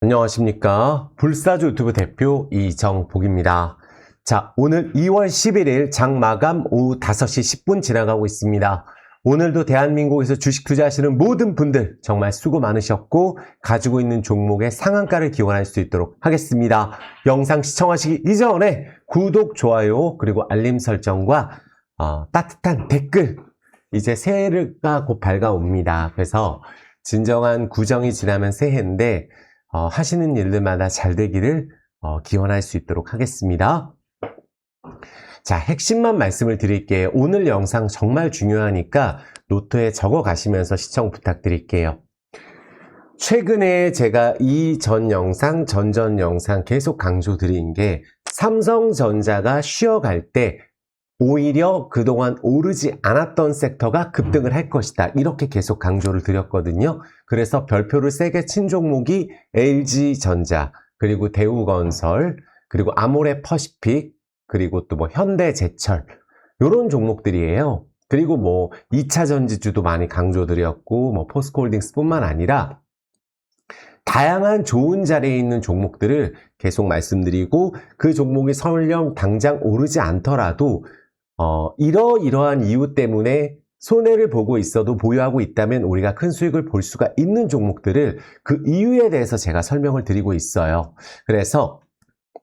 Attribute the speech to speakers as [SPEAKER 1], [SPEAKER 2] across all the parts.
[SPEAKER 1] 안녕하십니까. 불사조 유튜브 대표 이정복입니다. 자, 오늘 2월 11일 장마감 오후 5시 10분 지나가고 있습니다. 오늘도 대한민국에서 주식 투자하시는 모든 분들 정말 수고 많으셨고 가지고 있는 종목의 상한가를 기원할 수 있도록 하겠습니다. 영상 시청하시기 이전에 구독, 좋아요, 그리고 알림 설정과 따뜻한 댓글, 이제 새해가 곧 밝아옵니다. 그래서 진정한 구정이 지나면 새해인데 하시는 일들마다 잘 되기를 기원할 수 있도록 하겠습니다. 자, 핵심만 말씀을 드릴게요. 오늘 영상 정말 중요하니까 노트에 적어 가시면서 시청 부탁드릴게요. 최근에 제가 이전 영상, 전전 영상 계속 강조드린 게 삼성전자가 쉬어갈 때 오히려 그동안 오르지 않았던 섹터가 급등을 할 것이다. 이렇게 계속 강조를 드렸거든요. 그래서 별표를 세게 친 종목이 LG전자, 그리고 대우건설, 그리고 아모레퍼시픽, 그리고 또 뭐 현대제철, 이런 종목들이에요. 그리고 뭐 2차 전지주도 많이 강조드렸고, 뭐 포스코홀딩스뿐만 아니라 다양한 좋은 자리에 있는 종목들을 계속 말씀드리고, 그 종목이 설령 당장 오르지 않더라도 이러이러한 이유 때문에 손해를 보고 있어도 보유하고 있다면 우리가 큰 수익을 볼 수가 있는 종목들을 그 이유에 대해서 제가 설명을 드리고 있어요. 그래서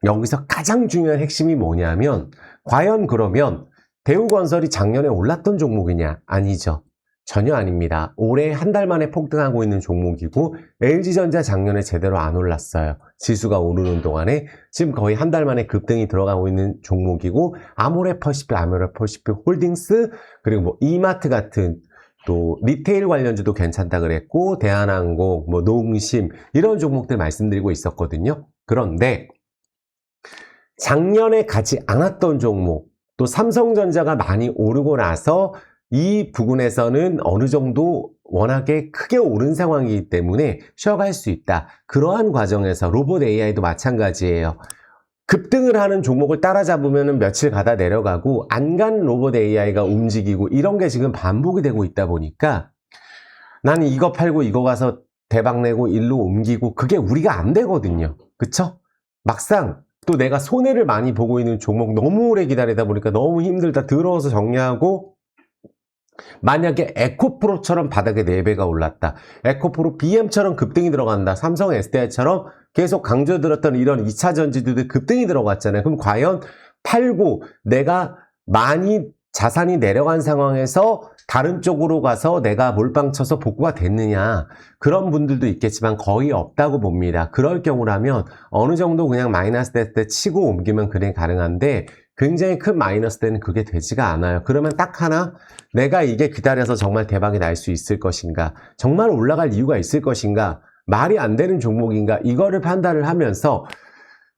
[SPEAKER 1] 여기서 가장 중요한 핵심이 뭐냐면, 과연 그러면 대우건설이 작년에 올랐던 종목이냐? 아니죠. 전혀 아닙니다. 올해 한 달 만에 폭등하고 있는 종목이고, LG전자 작년에 제대로 안 올랐어요. 지수가 오르는 동안에 지금 거의 한 달 만에 급등이 들어가고 있는 종목이고, 아모레퍼시픽 홀딩스, 그리고 뭐 이마트 같은 또 리테일 관련주도 괜찮다 그랬고, 대한항공, 뭐 농심, 이런 종목들 말씀드리고 있었거든요. 그런데 작년에 가지 않았던 종목, 또 삼성전자가 많이 오르고 나서 이 부분에서는 어느 정도 워낙에 크게 오른 상황이기 때문에 쉬어갈 수 있다. 그러한 과정에서 로봇 AI도 마찬가지예요. 급등을 하는 종목을 따라잡으면 며칠 가다 내려가고, 안 간 로봇 AI가 움직이고, 이런 게 지금 반복이 되고 있다 보니까 나는 이거 팔고 이거 가서 대박 내고 일로 옮기고, 그게 우리가 안 되거든요. 그쵸? 막상 또 내가 손해를 많이 보고 있는 종목 너무 오래 기다리다 보니까 너무 힘들다, 더러워서 정리하고, 만약에 에코프로처럼 바닥에 4배가 올랐다, 에코프로 BM처럼 급등이 들어간다, 삼성 SDI처럼 계속 강조드렸던 이런 2차 전지들도 급등이 들어갔잖아요. 그럼 과연 팔고 내가 많이 자산이 내려간 상황에서 다른 쪽으로 가서 내가 몰빵 쳐서 복구가 됐느냐? 그런 분들도 있겠지만 거의 없다고 봅니다. 그럴 경우라면 어느 정도 그냥 마이너스 될 때 치고 옮기면 그냥 가능한데, 굉장히 큰 마이너스 때는 그게 되지가 않아요. 그러면 딱 하나, 내가 이게 기다려서 정말 대박이 날 수 있을 것인가? 정말 올라갈 이유가 있을 것인가? 말이 안 되는 종목인가? 이거를 판단을 하면서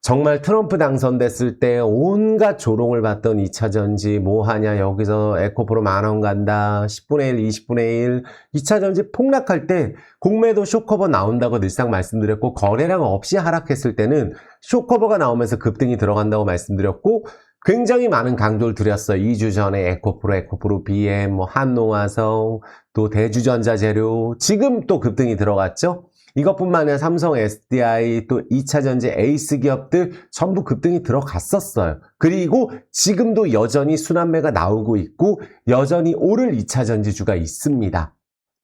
[SPEAKER 1] 정말 트럼프 당선됐을 때 온갖 조롱을 받던 2차 전지 뭐 하냐, 여기서 에코프로 10,000원 간다, 10분의 1, 20분의 1, 2차 전지 폭락할 때 공매도 쇼커버 나온다고 늘상 말씀드렸고, 거래량 없이 하락했을 때는 쇼커버가 나오면서 급등이 들어간다고 말씀드렸고, 굉장히 많은 강조를 드렸어요. 2주 전에 에코프로 BM, 뭐 한농화성, 또 대주전자재료, 지금 또 급등이 들어갔죠. 이것뿐만 아니라 삼성 SDI, 또 2차 전지 에이스 기업들 전부 급등이 들어갔었어요. 그리고 지금도 여전히 순환매가 나오고 있고, 여전히 오를 2차 전지주가 있습니다.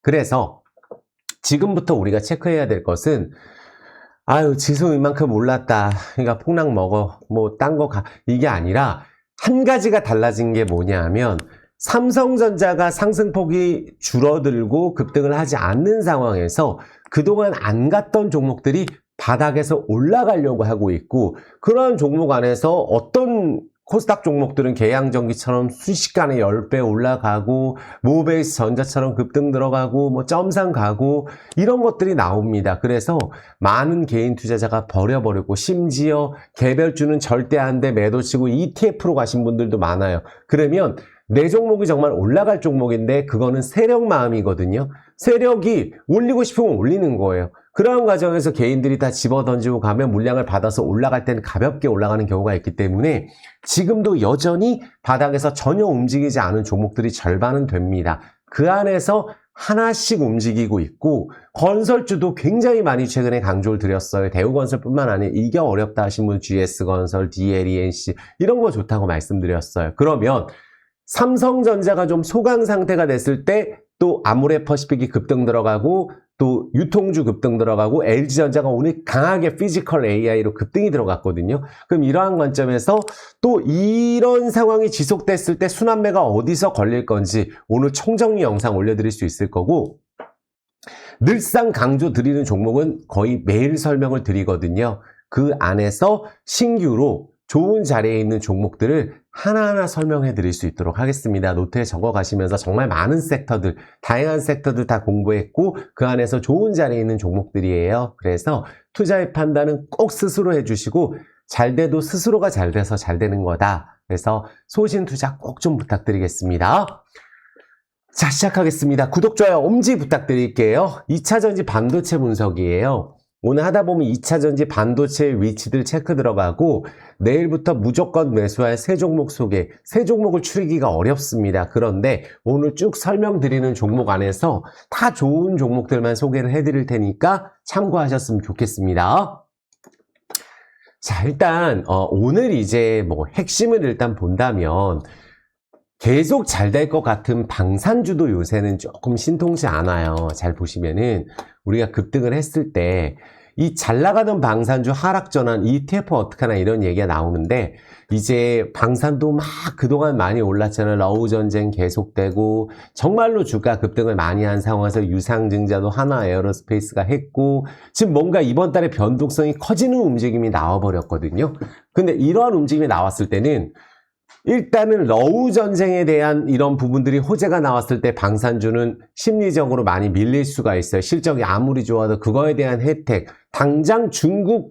[SPEAKER 1] 그래서 지금부터 우리가 체크해야 될 것은, 아유, 지수 이만큼 올랐다, 그러니까 폭락 먹어, 뭐 딴 거 가, 이게 아니라 한 가지가 달라진 게 뭐냐 하면, 삼성전자가 상승폭이 줄어들고 급등을 하지 않는 상황에서 그동안 안 갔던 종목들이 바닥에서 올라가려고 하고 있고, 그런 종목 안에서 어떤 코스닥 종목들은 계양전기처럼 순식간에 10배 올라가고, 모베이스 전자처럼 급등 들어가고, 뭐 점상 가고, 이런 것들이 나옵니다. 그래서 많은 개인 투자자가 버려버리고, 심지어 개별주는 절대 안 돼 매도 치고 ETF로 가신 분들도 많아요. 그러면 내 종목이 정말 올라갈 종목인데 그거는 세력 마음이거든요. 세력이 올리고 싶으면 올리는 거예요. 그러한 과정에서 개인들이 다 집어던지고 가면 물량을 받아서 올라갈 때는 가볍게 올라가는 경우가 있기 때문에 지금도 여전히 바닥에서 전혀 움직이지 않은 종목들이 절반은 됩니다. 그 안에서 하나씩 움직이고 있고 건설주도 굉장히 많이 최근에 강조를 드렸어요. 대우건설뿐만 아니라 이게 어렵다 하신 분 GS건설, DLENC 이런 거 좋다고 말씀드렸어요. 그러면 삼성전자가 좀 소강 상태가 됐을 때 또 아모레퍼시픽이 급등 들어가고 또 유통주 급등 들어가고 LG전자가 오늘 강하게 피지컬 AI로 급등이 들어갔거든요. 그럼 이러한 관점에서 또 이런 상황이 지속됐을 때 순환매가 어디서 걸릴 건지 오늘 총정리 영상 올려드릴 수 있을 거고 늘상 강조 드리는 종목은 거의 매일 설명을 드리거든요. 그 안에서 신규로 좋은 자리에 있는 종목들을 하나하나 설명해 드릴 수 있도록 하겠습니다. 노트에 적어 가시면서 정말 많은 섹터들, 다양한 섹터들 다 공부했고 그 안에서 좋은 자리에 있는 종목들이에요. 그래서 투자의 판단은 꼭 스스로 해주시고 잘 돼도 스스로가 잘 돼서 잘 되는 거다. 그래서 소신 투자 꼭 좀 부탁드리겠습니다. 자, 시작하겠습니다. 구독, 좋아요, 엄지 부탁드릴게요. 2차전지 반도체 분석이에요. 오늘 하다 보면 2차전지 반도체 위치들 체크 들어가고 내일부터 무조건 매수할 세 종목 소개, 세 종목을 추리기가 어렵습니다. 그런데 오늘 쭉 설명드리는 종목 안에서 다 좋은 종목들만 소개를 해드릴 테니까 참고하셨으면 좋겠습니다. 자, 일단 오늘 이제 뭐 핵심을 일단 본다면 계속 잘 될 것 같은 방산주도 요새는 조금 신통치 않아요. 잘 보시면은 우리가 급등을 했을 때 이 잘 나가던 방산주 하락 전환 ETF 어떡하나 이런 얘기가 나오는데 이제 방산도 막 그동안 많이 올랐잖아요. 러우 전쟁 계속되고 정말로 주가 급등을 많이 한 상황에서 유상증자도 하나 에어로스페이스가 했고 지금 뭔가 이번 달에 변동성이 커지는 움직임이 나와버렸거든요. 근데 이러한 움직임이 나왔을 때는 일단은 러우 전쟁에 대한 이런 부분들이 호재가 나왔을 때 방산주는 심리적으로 많이 밀릴 수가 있어요. 실적이 아무리 좋아도 그거에 대한 혜택, 당장 중국이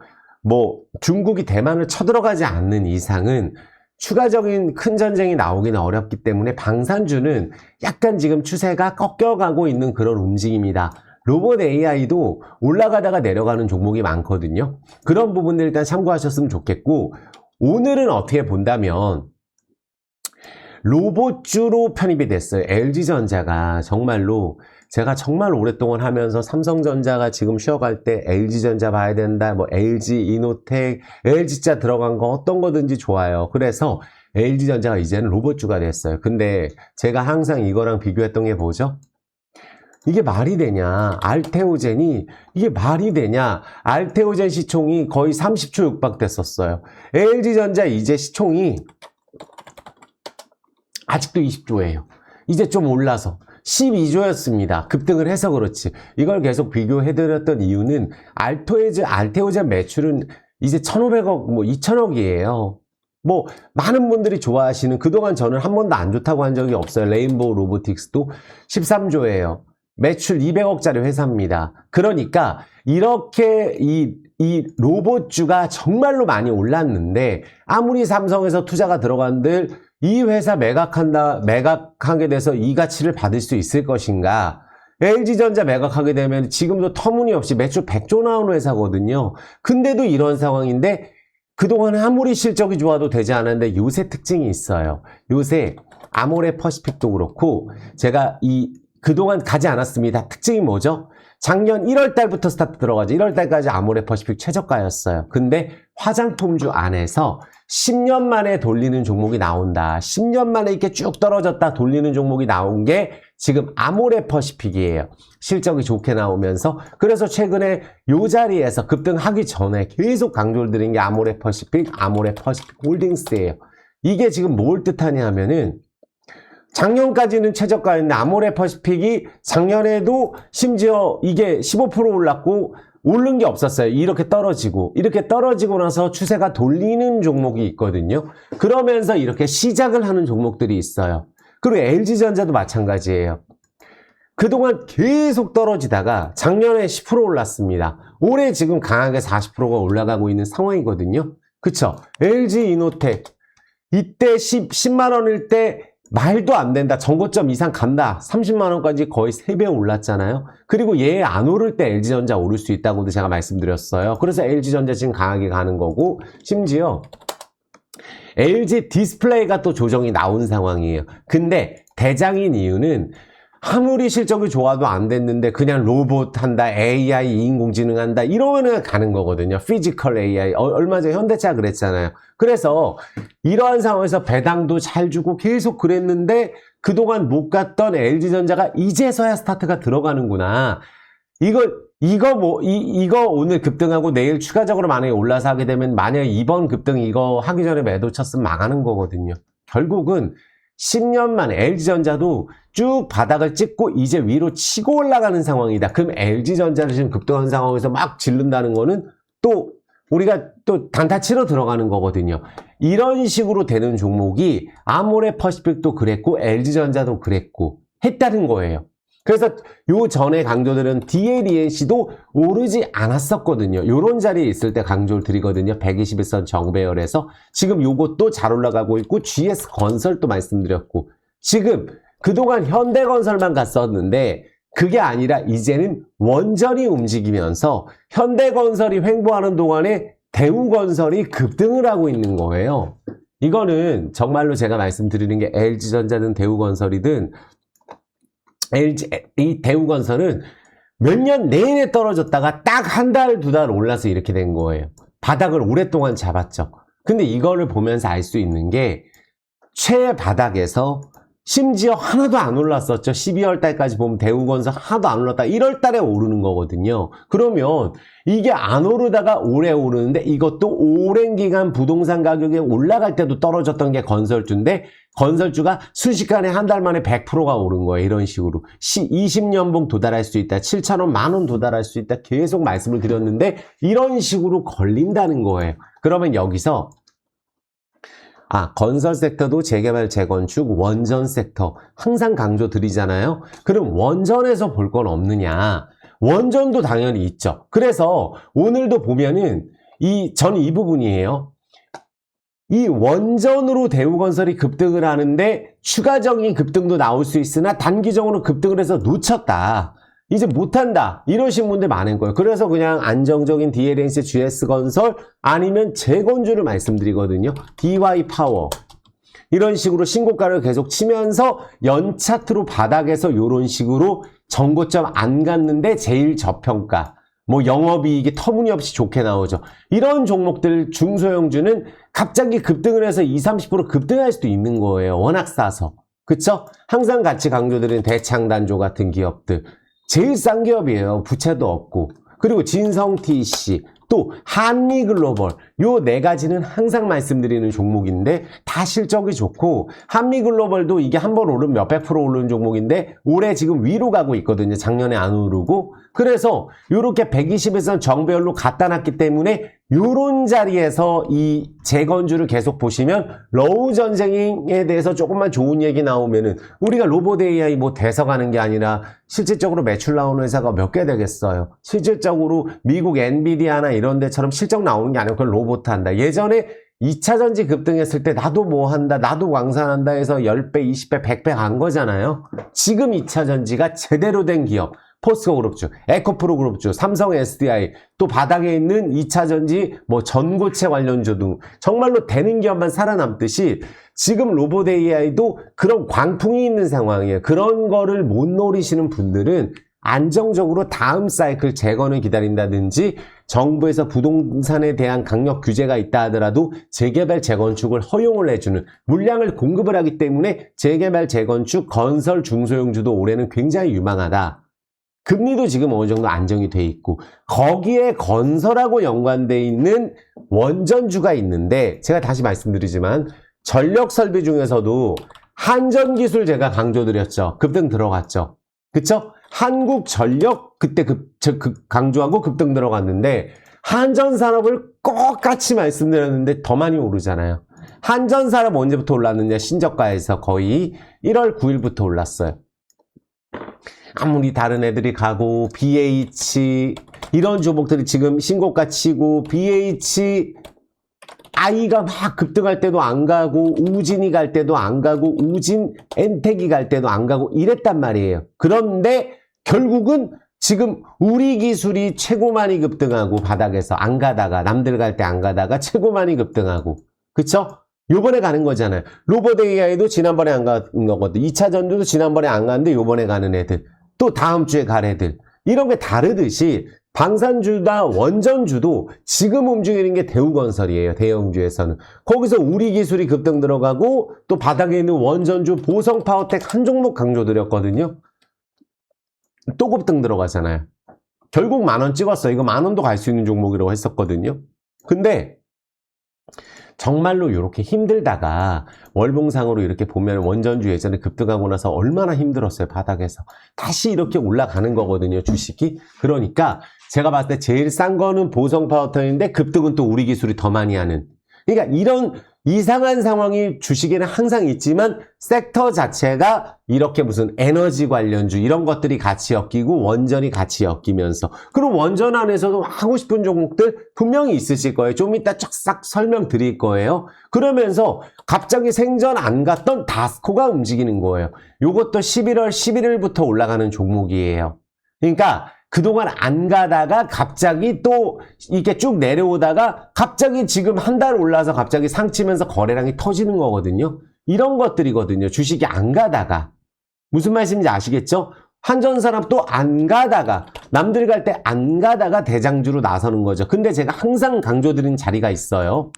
[SPEAKER 1] 대만을 쳐들어가지 않는 이상은 추가적인 큰 전쟁이 나오기는 어렵기 때문에 방산주는 약간 지금 추세가 꺾여가고 있는 그런 움직임이다. 로봇 AI도 올라가다가 내려가는 종목이 많거든요. 그런 부분들 일단 참고하셨으면 좋겠고 오늘은 어떻게 본다면 로봇주로 편입이 됐어요. LG전자가 정말로 제가 정말 오랫동안 하면서 삼성전자가 지금 쉬어갈 때 LG전자 봐야 된다. 뭐 LG이노텍, LG자 들어간 거 어떤 거든지 좋아요. 그래서 LG전자가 이제는 로봇주가 됐어요. 근데 제가 항상 이거랑 비교했던 게 뭐죠? 이게 말이 되냐? 알테오젠이 이게 말이 되냐? 알테오젠 시총이 거의 30조 육박됐었어요. LG전자 이제 시총이 아직도 20조예요. 이제 좀 올라서 12조였습니다. 급등을 해서 그렇지. 이걸 계속 비교해드렸던 이유는 알테오젠 매출은 이제 1,500억, 뭐 2,000억이에요. 뭐 많은 분들이 좋아하시는 그동안 저는 한 번도 안 좋다고 한 적이 없어요. 레인보우 로보틱스도 13조예요. 매출 200억짜리 회사입니다. 그러니까 이렇게 이 로봇주가 정말로 많이 올랐는데 아무리 삼성에서 투자가 들어간들 이 회사 매각하게 돼서 이 가치를 받을 수 있을 것인가? LG전자 매각하게 되면 지금도 터무니없이 매출 100조 나오는 회사거든요. 근데도 이런 상황인데 그동안 아무리 실적이 좋아도 되지 않았는데 요새 특징이 있어요. 요새 아모레퍼시픽도 그렇고 제가 그동안 가지 않았습니다. 특징이 뭐죠? 작년 1월 달부터 스타트 들어가죠. 1월 달까지 아모레퍼시픽 최저가였어요. 근데 화장품주 안에서 10년 만에 돌리는 종목이 나온다. 10년 만에 이렇게 쭉 떨어졌다 돌리는 종목이 나온 게 지금 아모레퍼시픽이에요. 실적이 좋게 나오면서 그래서 최근에 이 자리에서 급등하기 전에 계속 강조를 드린 게 아모레퍼시픽 홀딩스예요. 이게 지금 뭘 뜻하냐 하면은 작년까지는 최저가였는데 아모레퍼시픽이 작년에도 심지어 이게 15% 올랐고 오른 게 없었어요. 이렇게 떨어지고 나서 추세가 돌리는 종목이 있거든요. 그러면서 이렇게 시작을 하는 종목들이 있어요. 그리고 LG전자도 마찬가지예요. 그동안 계속 떨어지다가 작년에 10% 올랐습니다. 올해 지금 강하게 40%가 올라가고 있는 상황이거든요. 그쵸? LG이노텍 이때 10만 원일 때 말도 안 된다. 전고점 이상 간다. 30만 원까지 거의 3배 올랐잖아요. 그리고 얘 안 오를 때 LG전자 오를 수 있다고도 제가 말씀드렸어요. 그래서 LG전자 지금 강하게 가는 거고 심지어 LG 디스플레이가 또 조정이 나온 상황이에요. 근데 대장인 이유는 아무리 실적이 좋아도 안 됐는데 그냥 로봇 한다, AI, 인공지능 한다 이러면은 가는 거거든요. 피지컬 AI. 얼마 전에 현대차 그랬잖아요. 그래서 이러한 상황에서 배당도 잘 주고 계속 그랬는데 그동안 못 갔던 LG전자가 이제서야 스타트가 들어가는구나. 이거 오늘 급등하고 내일 추가적으로 만약에 올라서 하게 되면 만약에 이번 급등 이거 하기 전에 매도 쳤으면 망하는 거거든요. 결국은 10년 만에 LG전자도 쭉 바닥을 찍고 이제 위로 치고 올라가는 상황이다. 그럼 LG전자를 지금 급등한 상황에서 막 질른다는 거는 또 우리가 또 단타 치러 들어가는 거거든요. 이런 식으로 되는 종목이 아모레퍼시픽도 그랬고 LG전자도 그랬고 했다는 거예요. 그래서 요 전에 강조들은 DLENC도 오르지 않았었거든요. 요런 자리에 있을 때 강조를 드리거든요. 121선 정배열에서 지금 요것도 잘 올라가고 있고 GS건설도 말씀드렸고 지금 그동안 현대건설만 갔었는데 그게 아니라 이제는 원전이 움직이면서 현대건설이 횡보하는 동안에 대우건설이 급등을 하고 있는 거예요. 이거는 정말로 제가 말씀드리는 게 LG전자든 대우건설이든 이 대우건설은 몇 년 내내 떨어졌다가 딱 한 달, 두 달 올라서 이렇게 된 거예요. 바닥을 오랫동안 잡았죠. 근데 이거를 보면서 알 수 있는 게 최바닥에서 심지어 하나도 안 올랐었죠. 12월 달까지 보면 대우건설 하나도 안 올랐다. 1월 달에 오르는 거거든요. 그러면 이게 안 오르다가 오래 오르는데 이것도 오랜 기간 부동산 가격이 올라갈 때도 떨어졌던 게 건설주인데 건설주가 순식간에 한 달 만에 100%가 오른 거예요. 이런 식으로. 20년봉 도달할 수 있다. 7,000원, 만원 도달할 수 있다. 계속 말씀을 드렸는데 이런 식으로 걸린다는 거예요. 그러면 여기서 건설 섹터도 재개발, 재건축, 원전 섹터 항상 강조 드리잖아요. 그럼 원전에서 볼 건 없느냐? 원전도 당연히 있죠. 그래서 오늘도 보면은 이 부분이에요. 이 원전으로 대우건설이 급등을 하는데 추가적인 급등도 나올 수 있으나 단기적으로 급등을 해서 놓쳤다. 이제 못한다. 이러신 분들 많은 거예요. 그래서 그냥 안정적인 DLNC, GS건설 아니면 재건주를 말씀드리거든요. DY파워. 이런 식으로 신고가를 계속 치면서 연차트로 바닥에서 이런 식으로 정고점 안 갔는데 제일 저평가. 영업이익이 터무니없이 좋게 나오죠. 이런 종목들 중소형주는 갑자기 급등을 해서 20, 30% 급등할 수도 있는 거예요. 워낙 싸서. 그쵸? 항상 같이 강조드리는 대창단조 같은 기업들. 제일 싼 기업이에요. 부채도 없고. 그리고 진성TC, 또 한미글로벌. 요 네 가지는 항상 말씀드리는 종목인데 다 실적이 좋고 한미글로벌도 이게 한 번 오르면 몇백 프로 오르는 종목인데 올해 지금 위로 가고 있거든요. 작년에 안 오르고. 그래서 요렇게 120에서 정배열로 갖다 놨기 때문에 요런 자리에서 이 재건주를 계속 보시면 러우 전쟁에 대해서 조금만 좋은 얘기 나오면은 우리가 로봇 AI 대서가는 게 아니라 실질적으로 매출 나오는 회사가 몇 개 되겠어요. 실질적으로 미국 엔비디아나 이런 데처럼 실적 나오는 게 아니고 그걸 로봇 한다. 예전에 2차전지 급등했을 때 나도 뭐 한다, 나도 광산한다 해서 10배, 20배, 100배 간 거잖아요. 지금 2차전지가 제대로 된 기업. 포스코 그룹주, 에코프로 그룹주, 삼성 SDI, 또 바닥에 있는 2차전지, 전고체 관련주 등 정말로 되는 기업만 살아남듯이 지금 로봇 AI도 그런 광풍이 있는 상황이에요. 그런 거를 못 노리시는 분들은 안정적으로 다음 사이클 재건을 기다린다든지 정부에서 부동산에 대한 강력 규제가 있다 하더라도 재개발, 재건축을 허용을 해주는 물량을 공급을 하기 때문에 재개발, 재건축, 건설, 중소형주도 올해는 굉장히 유망하다. 금리도 지금 어느 정도 안정이 돼 있고 거기에 건설하고 연관돼 있는 원전주가 있는데 제가 다시 말씀드리지만 전력설비 중에서도 한전기술 제가 강조드렸죠. 급등 들어갔죠. 그쵸? 한국전력 그때 강조하고 급등 들어갔는데 한전산업을 꼭 같이 말씀드렸는데 더 많이 오르잖아요. 한전산업 언제부터 올랐느냐? 신저가에서 거의 1월 9일부터 올랐어요. 아무리 다른 애들이 가고 BH 이런 종목들이 지금 신고가 치고 BH 아이가 막 급등할 때도 안 가고 우진이 갈 때도 안 가고 우진 엔텍이 갈 때도 안 가고 이랬단 말이에요. 그런데 결국은 지금 우리 기술이 최고 많이 급등하고 바닥에서 안 가다가 남들 갈 때 안 가다가 최고 많이 급등하고 그쵸? 요번에 가는 거잖아요. 로봇 AI도 지난번에 안 간 거거든. 2차 전지도 지난번에 안 갔는데 요번에 가는 애들. 또 다음 주에 갈 애들. 이런 게 다르듯이 방산주나 원전주도 지금 움직이는 게 대우건설이에요. 대형주에서는. 거기서 우리 기술이 급등 들어가고 또 바닥에 있는 원전주 보성파워텍 한 종목 강조드렸거든요. 또 급등 들어가잖아요. 결국 10,000원 찍었어. 이거 10,000원도 갈 수 있는 종목이라고 했었거든요. 근데 정말로 이렇게 힘들다가 월봉상으로 이렇게 보면 원전주 예전에 급등하고 나서 얼마나 힘들었어요. 바닥에서. 다시 이렇게 올라가는 거거든요. 주식이. 그러니까 제가 봤을 때 제일 싼 거는 보성파워텍인데 급등은 또 우리 기술이 더 많이 하는. 그러니까 이런 이상한 상황이 주식에는 항상 있지만 섹터 자체가 이렇게 무슨 에너지 관련주 이런 것들이 같이 엮이고 원전이 같이 엮이면서 그럼 원전 안에서도 하고 싶은 종목들 분명히 있으실 거예요. 좀 이따 쫙싹 설명드릴 거예요. 그러면서 갑자기 생전 안 갔던 다스코가 움직이는 거예요. 요것도 11월 11일부터 올라가는 종목이에요. 그러니까 그동안 안 가다가 갑자기 또 이렇게 쭉 내려오다가 갑자기 지금 한 달 올라서 갑자기 상치면서 거래량이 터지는 거거든요. 이런 것들이거든요. 주식이 안 가다가. 무슨 말씀인지 아시겠죠? 한전산업 또 안 가다가 남들 갈 때 안 가다가 대장주로 나서는 거죠. 근데 제가 항상 강조드린 자리가 있어요.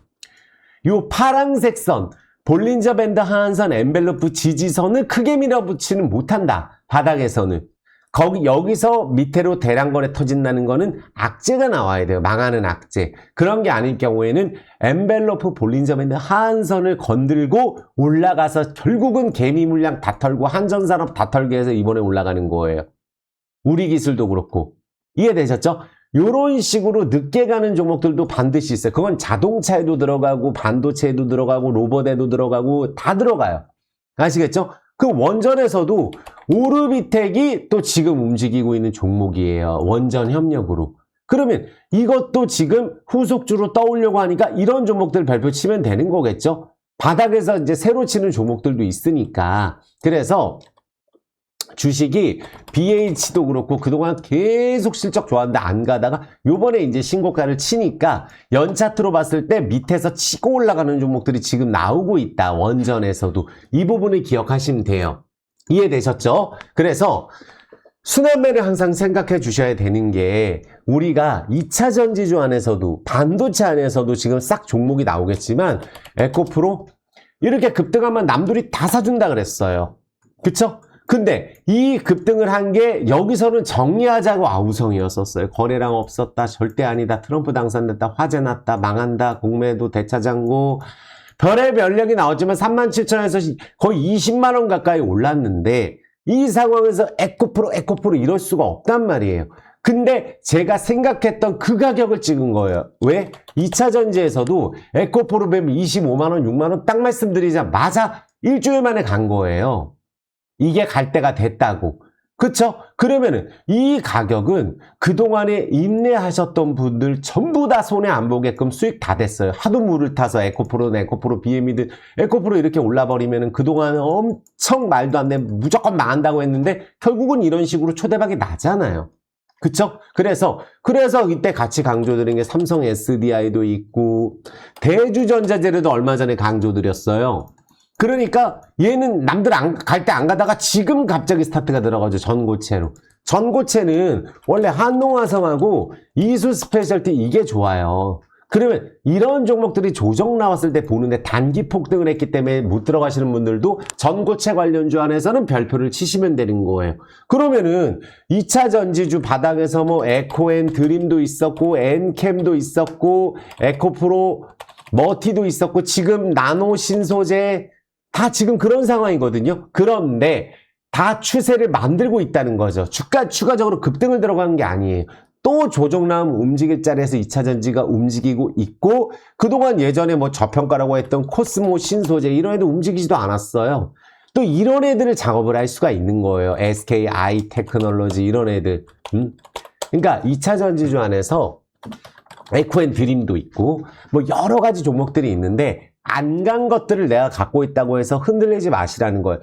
[SPEAKER 1] 요 파란색 선 볼린저 밴드 하한선 엔벨로프 지지선을 크게 밀어붙이는 못한다. 바닥에서는. 여기서 밑으로 대량거래 터진다는 거는 악재가 나와야 돼요. 망하는 악재. 그런 게 아닐 경우에는 엔벨로프 볼린저 밴드 하한선을 건들고 올라가서 결국은 개미 물량 다 털고 한전산업 다 털게 해서 이번에 올라가는 거예요. 우리 기술도 그렇고. 이해되셨죠? 이런 식으로 늦게 가는 종목들도 반드시 있어요. 그건 자동차에도 들어가고 반도체에도 들어가고 로봇에도 들어가고 다 들어가요. 아시겠죠? 그 원전에서도 오르비텍이 또 지금 움직이고 있는 종목이에요. 원전 협력으로. 그러면 이것도 지금 후속주로 떠오려고 하니까 이런 종목들 발표 치면 되는 거겠죠? 바닥에서 이제 새로 치는 종목들도 있으니까. 그래서 주식이 BH도 그렇고 그동안 계속 실적 좋았는데 안 가다가 요번에 이제 신고가를 치니까 연차트로 봤을 때 밑에서 치고 올라가는 종목들이 지금 나오고 있다. 원전에서도. 이 부분을 기억하시면 돼요. 이해되셨죠? 그래서 순환매를 항상 생각해 주셔야 되는 게 우리가 2차 전지주 안에서도 반도체 안에서도 지금 싹 종목이 나오겠지만 에코프로 이렇게 급등하면 남들이 다 사준다 그랬어요. 그쵸? 근데 이 급등을 한 게 여기서는 정리하자고 아우성이었었어요. 거래량 없었다. 절대 아니다. 트럼프 당선됐다. 화재 났다. 망한다. 공매도 대차장고. 별의별 얘기 나왔지만 37,000원에서 거의 20만 원 가까이 올랐는데 이 상황에서 에코프로 이럴 수가 없단 말이에요. 근데 제가 생각했던 그 가격을 찍은 거예요. 왜? 2차 전지에서도 에코프로 뵈면 25만 원, 6만 원 딱 말씀드리자마자 일주일 만에 간 거예요. 이게 갈 때가 됐다고. 그쵸? 그러면은 이 가격은 그동안에 인내하셨던 분들 전부 다 손해 안 보게끔 수익 다 됐어요. 하도 물을 타서 에코프로, BM이든 에코프로 이렇게 올라버리면은 그동안 엄청 말도 안 돼 무조건 망한다고 했는데 결국은 이런 식으로 초대박이 나잖아요. 그쵸? 그래서 이때 같이 강조드린 게 삼성 SDI도 있고 대주전자재료도 얼마 전에 강조드렸어요. 그러니까 얘는 남들 갈 때 안 가다가 지금 갑자기 스타트가 들어가죠. 전고체로. 전고체는 원래 한농화성하고 이수 스페셜티 이게 좋아요. 그러면 이런 종목들이 조정 나왔을 때 보는데 단기 폭등을 했기 때문에 못 들어가시는 분들도 전고체 관련주 안에서는 별표를 치시면 되는 거예요. 그러면은 2차 전지주 바닥에서 뭐 에코앤 드림도 있었고 엔캠도 있었고 에코프로 머티도 있었고 지금 나노 신소재 다 지금 그런 상황이거든요. 그런데 다 추세를 만들고 있다는 거죠. 추가적으로 급등을 들어간 게 아니에요. 또 조정 나오면 움직일 자리에서 2차 전지가 움직이고 있고 그동안 예전에 뭐 저평가라고 했던 코스모 신소재 이런 애들 움직이지도 않았어요. 또 이런 애들을 작업을 할 수가 있는 거예요. SKI 테크놀로지 이런 애들. 그러니까 2차 전지주 안에서 에코앤 드림도 있고 뭐 여러 가지 종목들이 있는데 안 간 것들을 내가 갖고 있다고 해서 흔들리지 마시라는 거예요.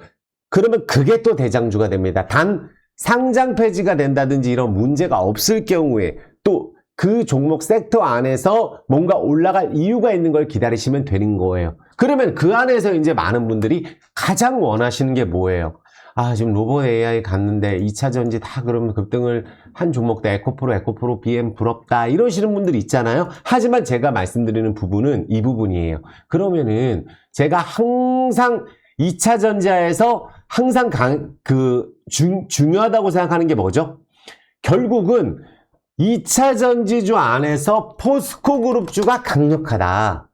[SPEAKER 1] 그러면 그게 또 대장주가 됩니다. 단 상장 폐지가 된다든지 이런 문제가 없을 경우에 또 그 종목 섹터 안에서 뭔가 올라갈 이유가 있는 걸 기다리시면 되는 거예요. 그러면 그 안에서 이제 많은 분들이 가장 원하시는 게 뭐예요? 아, 지금 로봇 AI 갔는데 2차 전지 다 그러면 급등을 한 종목도 에코프로, BM 부럽다 이러시는 분들 있잖아요. 하지만 제가 말씀드리는 부분은 이 부분이에요. 그러면은 제가 항상 2차 전지에서 항상 중요하다고 생각하는 게 뭐죠? 결국은 2차 전지주 안에서 포스코그룹주가 강력하다.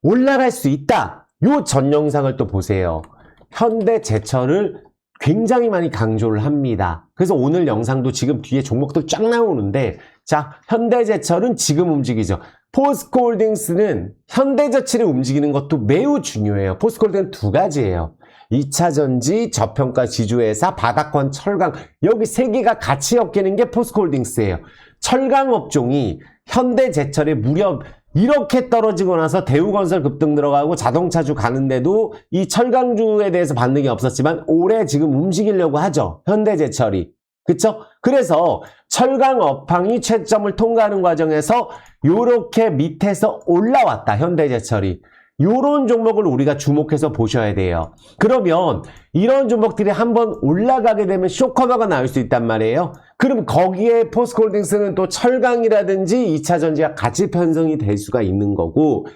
[SPEAKER 1] 올라갈 수 있다. 요 전 영상을 또 보세요. 현대제철을 굉장히 많이 강조를 합니다. 그래서 오늘 영상도 지금 뒤에 종목도 쫙 나오는데, 자, 현대제철은 지금 움직이죠. 포스코홀딩스는 현대제철이 움직이는 것도 매우 중요해요. 포스코홀딩스는 두 가지예요. 2차 전지, 저평가 지주회사, 바닥권, 철강, 여기 세 개가 같이 엮이는 게 포스코홀딩스예요. 철강 업종이 현대제철에 무려 이렇게 떨어지고 나서 대우건설 급등 들어가고 자동차주 가는데도 이 철강주에 대해서 반응이 없었지만 올해 지금 움직이려고 하죠. 현대제철이. 그쵸? 그래서 철강 업황이 최점을 통과하는 과정에서 요렇게 밑에서 올라왔다. 현대제철이. 요런 종목을 우리가 주목해서 보셔야 돼요. 그러면 이런 종목들이 한번 올라가게 되면 쇼커버가 나올 수 있단 말이에요. 그럼 거기에 포스코홀딩스는 또 철강이라든지 2차 전지가 같이 편성이 될 수가 있는 거고,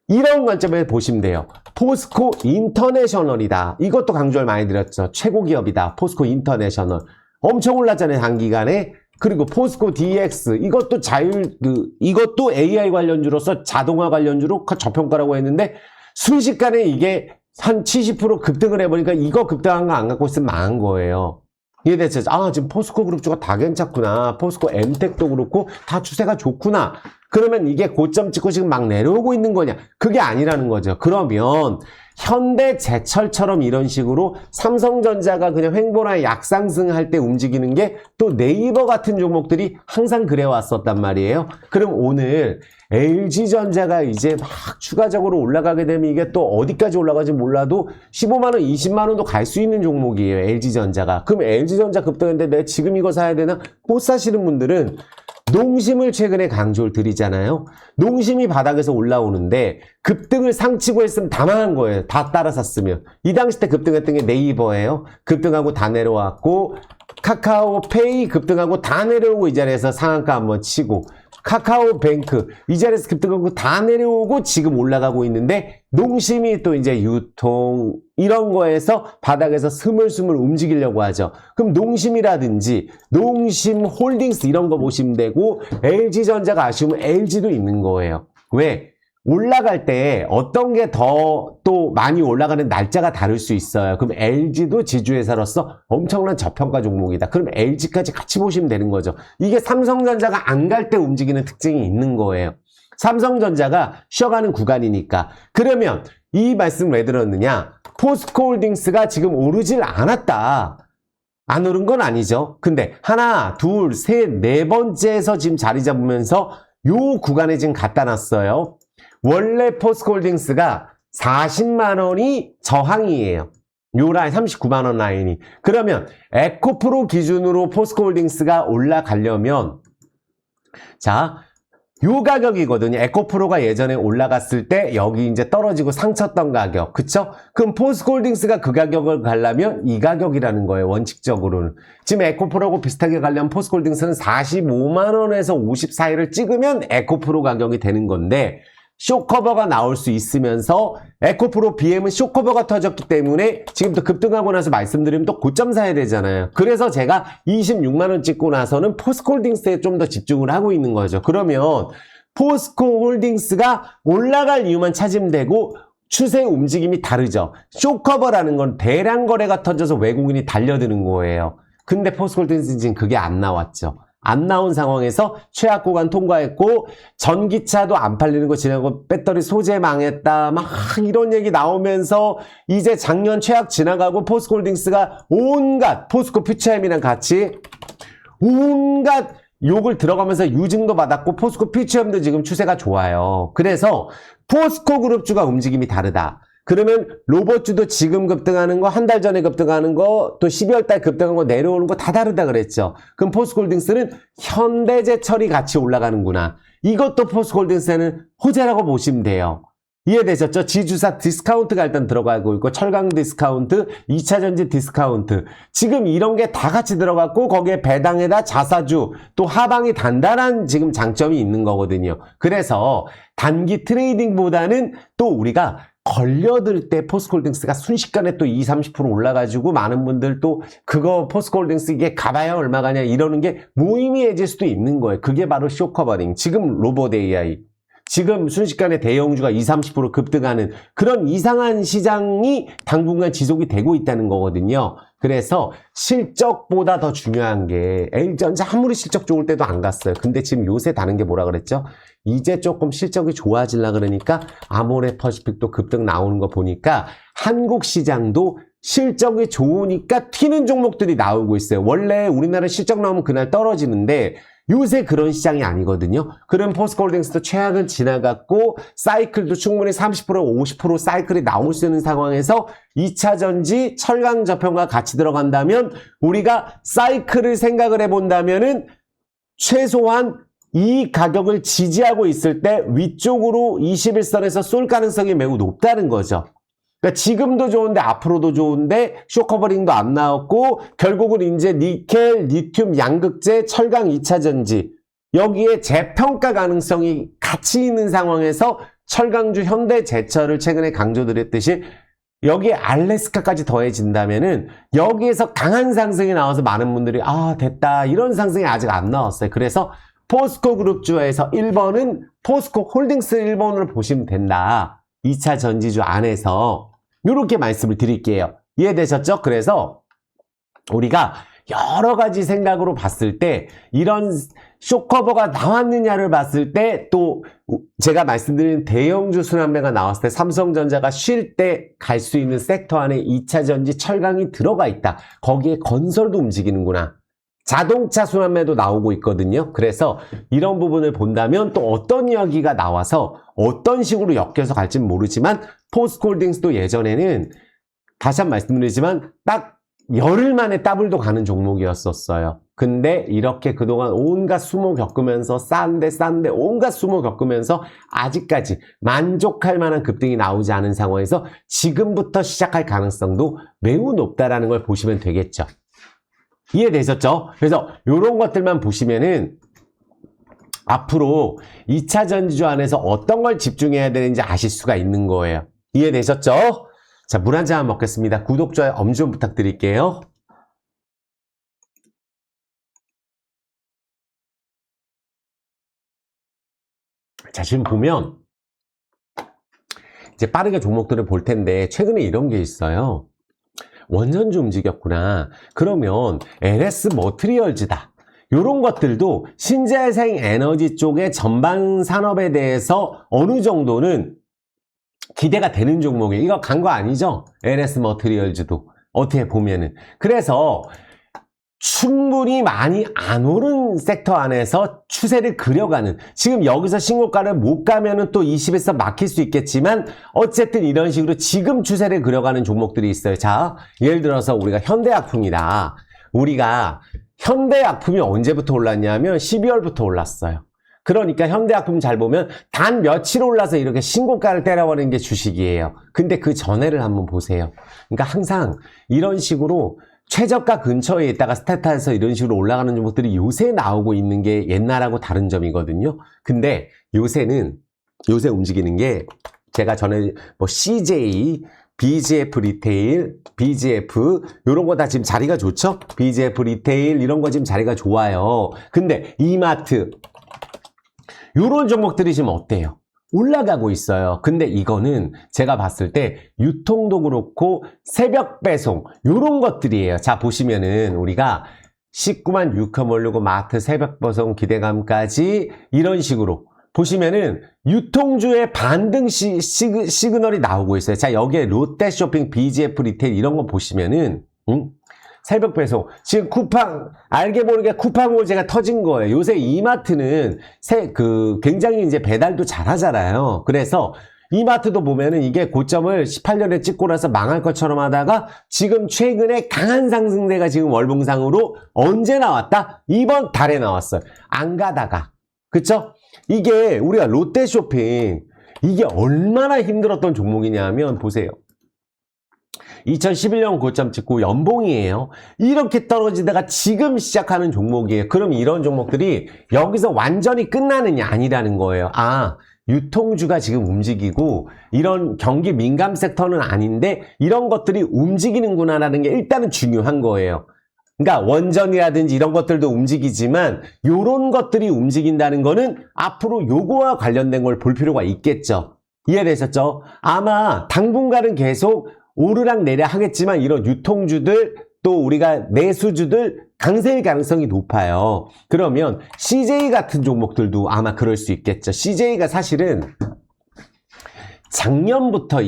[SPEAKER 1] 이런 관점에서 보시면 돼요. 포스코 인터내셔널이다. 이것도 강조를 많이 드렸죠. 최고 기업이다. 포스코 인터내셔널. 엄청 올랐잖아요, 단기간에. 그리고 포스코 DX, 이것도 이것도 AI 관련주로서 자동화 관련주로 저평가라고 했는데, 순식간에 이게 한 70% 급등을 해보니까 이거 급등한 거 안 갖고 있으면 망한 거예요. 이해됐죠? 아, 지금 포스코 그룹주가 다 괜찮구나. 포스코 엠텍도 그렇고 다 추세가 좋구나. 그러면 이게 고점 찍고 지금 막 내려오고 있는 거냐? 그게 아니라는 거죠. 그러면 현대제철처럼 이런 식으로 삼성전자가 그냥 횡보나 약상승할 때 움직이는 게 또 네이버 같은 종목들이 항상 그래왔었단 말이에요. 그럼 오늘 LG전자가 이제 막 추가적으로 올라가게 되면 이게 또 어디까지 올라가지 몰라도 15만원, 20만원도 갈 수 있는 종목이에요. LG전자가. 그럼 LG전자 급등했는데 내가 지금 이거 사야 되나? 못 사시는 분들은 농심을 최근에 강조를 드리잖아요. 농심이 바닥에서 올라오는데 급등을 상치고 했으면 다 망한 거예요. 다 따라 샀으면. 이 당시 때 급등했던 게 네이버예요. 급등하고 다 내려왔고, 카카오페이 급등하고 다 내려오고 이 자리에서 상한가 한번 치고, 카카오뱅크 이 자리에서 급등하고 다 내려오고 지금 올라가고 있는데, 농심이 또 이제 유통 이런 거에서 바닥에서 스물스물 움직이려고 하죠. 그럼 농심이라든지 농심홀딩스 이런 거 보시면 되고, LG전자가 아쉬우면 LG도 있는 거예요. 왜? 올라갈 때 어떤 게 더 또 많이 올라가는 날짜가 다를 수 있어요. 그럼 LG도 지주회사로서 엄청난 저평가 종목이다. 그럼 LG까지 같이 보시면 되는 거죠. 이게 삼성전자가 안 갈 때 움직이는 특징이 있는 거예요. 삼성전자가 쉬어가는 구간이니까. 그러면 이 말씀 왜 들었느냐? 포스코홀딩스가 지금 오르질 않았다. 안 오른 건 아니죠. 근데 하나, 둘, 셋, 네 번째에서 지금 자리 잡으면서 요 구간에 지금 갖다 놨어요. 원래 포스코홀딩스가 40만원이 저항이에요. 요 라인 39만원 라인이. 그러면 에코프로 기준으로 포스코홀딩스가 올라가려면, 자, 요 가격이거든요. 에코프로가 예전에 올라갔을 때 여기 이제 떨어지고 상쳤던 가격. 그쵸? 그럼 포스코홀딩스가 그 가격을 가려면 이 가격이라는 거예요. 원칙적으로는. 지금 에코프로하고 비슷하게 가려면 포스코홀딩스는 45만원에서 50 사이를 찍으면 에코프로 가격이 되는 건데, 쇼커버가 나올 수 있으면서 에코프로 BM은 쇼커버가 터졌기 때문에 지금부터 급등하고 나서 말씀드리면 또 고점 사야 되잖아요. 그래서 제가 26만원 찍고 나서는 포스코홀딩스에 좀 더 집중을 하고 있는 거죠. 그러면 포스코홀딩스가 올라갈 이유만 찾으면 되고, 추세 움직임이 다르죠. 쇼커버라는 건 대량 거래가 터져서 외국인이 달려드는 거예요. 근데 포스코홀딩스는 지금 그게 안 나왔죠. 안 나온 상황에서 최악 구간 통과했고, 전기차도 안 팔리는 거 지나고 배터리 소재 망했다 막 이런 얘기 나오면서 이제 작년 최악 지나가고 포스코홀딩스가 온갖 포스코 퓨처엠이랑 같이 온갖 욕을 들어가면서 유증도 받았고 포스코 퓨처엠도 지금 추세가 좋아요. 그래서 포스코 그룹주가 움직임이 다르다. 그러면 로봇주도 지금 급등하는 거, 한 달 전에 급등하는 거, 또 12월 달 급등한 거 내려오는 거 다 다르다 그랬죠. 그럼 포스코홀딩스는 현대제철이 같이 올라가는구나. 이것도 포스코홀딩스에는 호재라고 보시면 돼요. 이해되셨죠? 지주사 디스카운트가 일단 들어가고 있고, 철강 디스카운트, 2차전지 디스카운트. 지금 이런 게 다 같이 들어갔고, 거기에 배당에다 자사주, 또 하방이 단단한 지금 장점이 있는 거거든요. 그래서 단기 트레이딩보다는 또 우리가 걸려들 때 포스코홀딩스가 순식간에 또 20, 30% 올라가지고 많은 분들 또 그거 포스코홀딩스 이게 가봐야 얼마 가냐 이러는 게 무의미해질 수도 있는 거예요. 그게 바로 쇼커버링. 지금 로봇 AI. 지금 순식간에 대형주가 20, 30% 급등하는 그런 이상한 시장이 당분간 지속이 되고 있다는 거거든요. 그래서 실적보다 더 중요한 게 L전자 아무리 실적 좋을 때도 안 갔어요. 근데 지금 요새 다른 게 뭐라 그랬죠? 이제 조금 실적이 좋아지려 그러니까 아모레퍼시픽도 급등 나오는 거 보니까 한국 시장도 실적이 좋으니까 튀는 종목들이 나오고 있어요. 원래 우리나라 실적 나오면 그날 떨어지는데 요새 그런 시장이 아니거든요. 그럼 포스코홀딩스도 최악은 지나갔고 사이클도 충분히 30% 50% 사이클이 나올 수 있는 상황에서 2차전지 철강 저평가 같이 들어간다면 우리가 사이클을 생각을 해본다면은 최소한 이 가격을 지지하고 있을 때 위쪽으로 21선에서 쏠 가능성이 매우 높다는 거죠. 그러니까 지금도 좋은데 앞으로도 좋은데 쇼커버링도 안 나왔고 결국은 이제 니켈, 리튬, 양극재, 철강 2차전지 여기에 재평가 가능성이 같이 있는 상황에서 철강주 현대제철을 최근에 강조드렸듯이 여기에 알래스카까지 더해진다면은 여기에서 강한 상승이 나와서 많은 분들이 아 됐다 이런 상승이 아직 안 나왔어요. 그래서 포스코 그룹주에서 1번은 포스코 홀딩스 1번으로 보시면 된다. 2차 전지주 안에서 이렇게 말씀을 드릴게요. 이해되셨죠? 그래서 우리가 여러 가지 생각으로 봤을 때 이런 쇼커버가 나왔느냐를 봤을 때 또 제가 말씀드린 대형주 순환매가 나왔을 때 삼성전자가 쉴 때 갈 수 있는 섹터 안에 2차 전지 철강이 들어가 있다. 거기에 건설도 움직이는구나. 자동차 순환매도 나오고 있거든요. 그래서 이런 부분을 본다면 또 어떤 이야기가 나와서 어떤 식으로 엮여서 갈지는 모르지만 포스코홀딩스도 예전에는 다시 한번 말씀드리지만 딱 열흘 만에 더블도 가는 종목이었었어요. 근데 이렇게 그동안 온갖 수모 겪으면서 싼데 온갖 수모 겪으면서 아직까지 만족할 만한 급등이 나오지 않은 상황에서 지금부터 시작할 가능성도 매우 높다라는 걸 보시면 되겠죠. 이해되셨죠? 그래서 이런 것들만 보시면은 앞으로 2차 전지주 안에서 어떤 걸 집중해야 되는지 아실 수가 있는 거예요. 이해되셨죠? 자, 물 한 잔 먹겠습니다. 구독, 좋아요, 엄지 부탁드릴게요. 자, 지금 보면 이제 빠르게 종목들을 볼 텐데 최근에 이런 게 있어요. 원전주 움직였구나. 그러면 LS 머티리얼즈다. 이런 것들도 신재생 에너지 쪽의 전방 산업에 대해서 어느 정도는 기대가 되는 종목이에요. 이거 간 거 아니죠? LS 머티리얼즈도 어떻게 보면은. 그래서 충분히 많이 안 오른 섹터 안에서 추세를 그려가는 지금 여기서 신고가를 못 가면은 또 20에서 막힐 수 있겠지만 어쨌든 이런 식으로 지금 추세를 그려가는 종목들이 있어요. 자, 예를 들어서 우리가 현대약품이다. 우리가 현대약품이 언제부터 올랐냐면 12월부터 올랐어요. 그러니까 현대약품 잘 보면 단 며칠 올라서 이렇게 신고가를 때려버리는 게 주식이에요. 근데 그 전에를 한번 보세요. 그러니까 항상 이런 식으로 최저가 근처에 있다가 스타트에서 이런 식으로 올라가는 종목들이 요새 나오고 있는 게 옛날하고 다른 점이거든요. 근데 요새 움직이는 게 제가 전에 뭐 CJ, BGF 리테일, BGF 이런 거 다 지금 자리가 좋죠? BGF 리테일 이런 거 지금 자리가 좋아요. 근데 이마트 이런 종목들이 지금 어때요? 올라가고 있어요. 근데 이거는 제가 봤을 때 유통도 그렇고 새벽 배송 이런 것들이에요. 자, 보시면은 우리가 19만 6컴 올리고 마트 새벽 배송 기대감까지 이런 식으로 보시면은 유통주의 반등 시그널이 나오고 있어요. 자, 여기에 롯데쇼핑, BGF 리테일 이런 거 보시면은 새벽 배송. 지금 쿠팡, 알게 모르게 쿠팡으로 제가 터진 거예요. 요새 이마트는 굉장히 이제 배달도 잘 하잖아요. 그래서 이마트도 보면은 이게 고점을 18년에 찍고 나서 망할 것처럼 하다가 지금 최근에 강한 상승세가 지금 월봉상으로 언제 나왔다? 이번 달에 나왔어요. 안 가다가. 그쵸? 이게 우리가 롯데쇼핑, 이게 얼마나 힘들었던 종목이냐 하면 보세요. 2011년 고점 찍고 연봉이에요. 이렇게 떨어지다가 지금 시작하는 종목이에요. 그럼 이런 종목들이 여기서 완전히 끝나느냐? 아니라는 거예요. 아, 유통주가 지금 움직이고 이런 경기 민감 섹터는 아닌데 이런 것들이 움직이는구나라는 게 일단은 중요한 거예요. 그러니까 원전이라든지 이런 것들도 움직이지만 이런 것들이 움직인다는 거는 앞으로 요거와 관련된 걸 볼 필요가 있겠죠. 이해되셨죠? 아마 당분간은 계속 오르락 내리락 하겠지만 이런 유통주들 또 우리가 내수주들 강세일 가능성이 높아요. 그러면 CJ 같은 종목들도 아마 그럴 수 있겠죠. CJ가 사실은 작년부터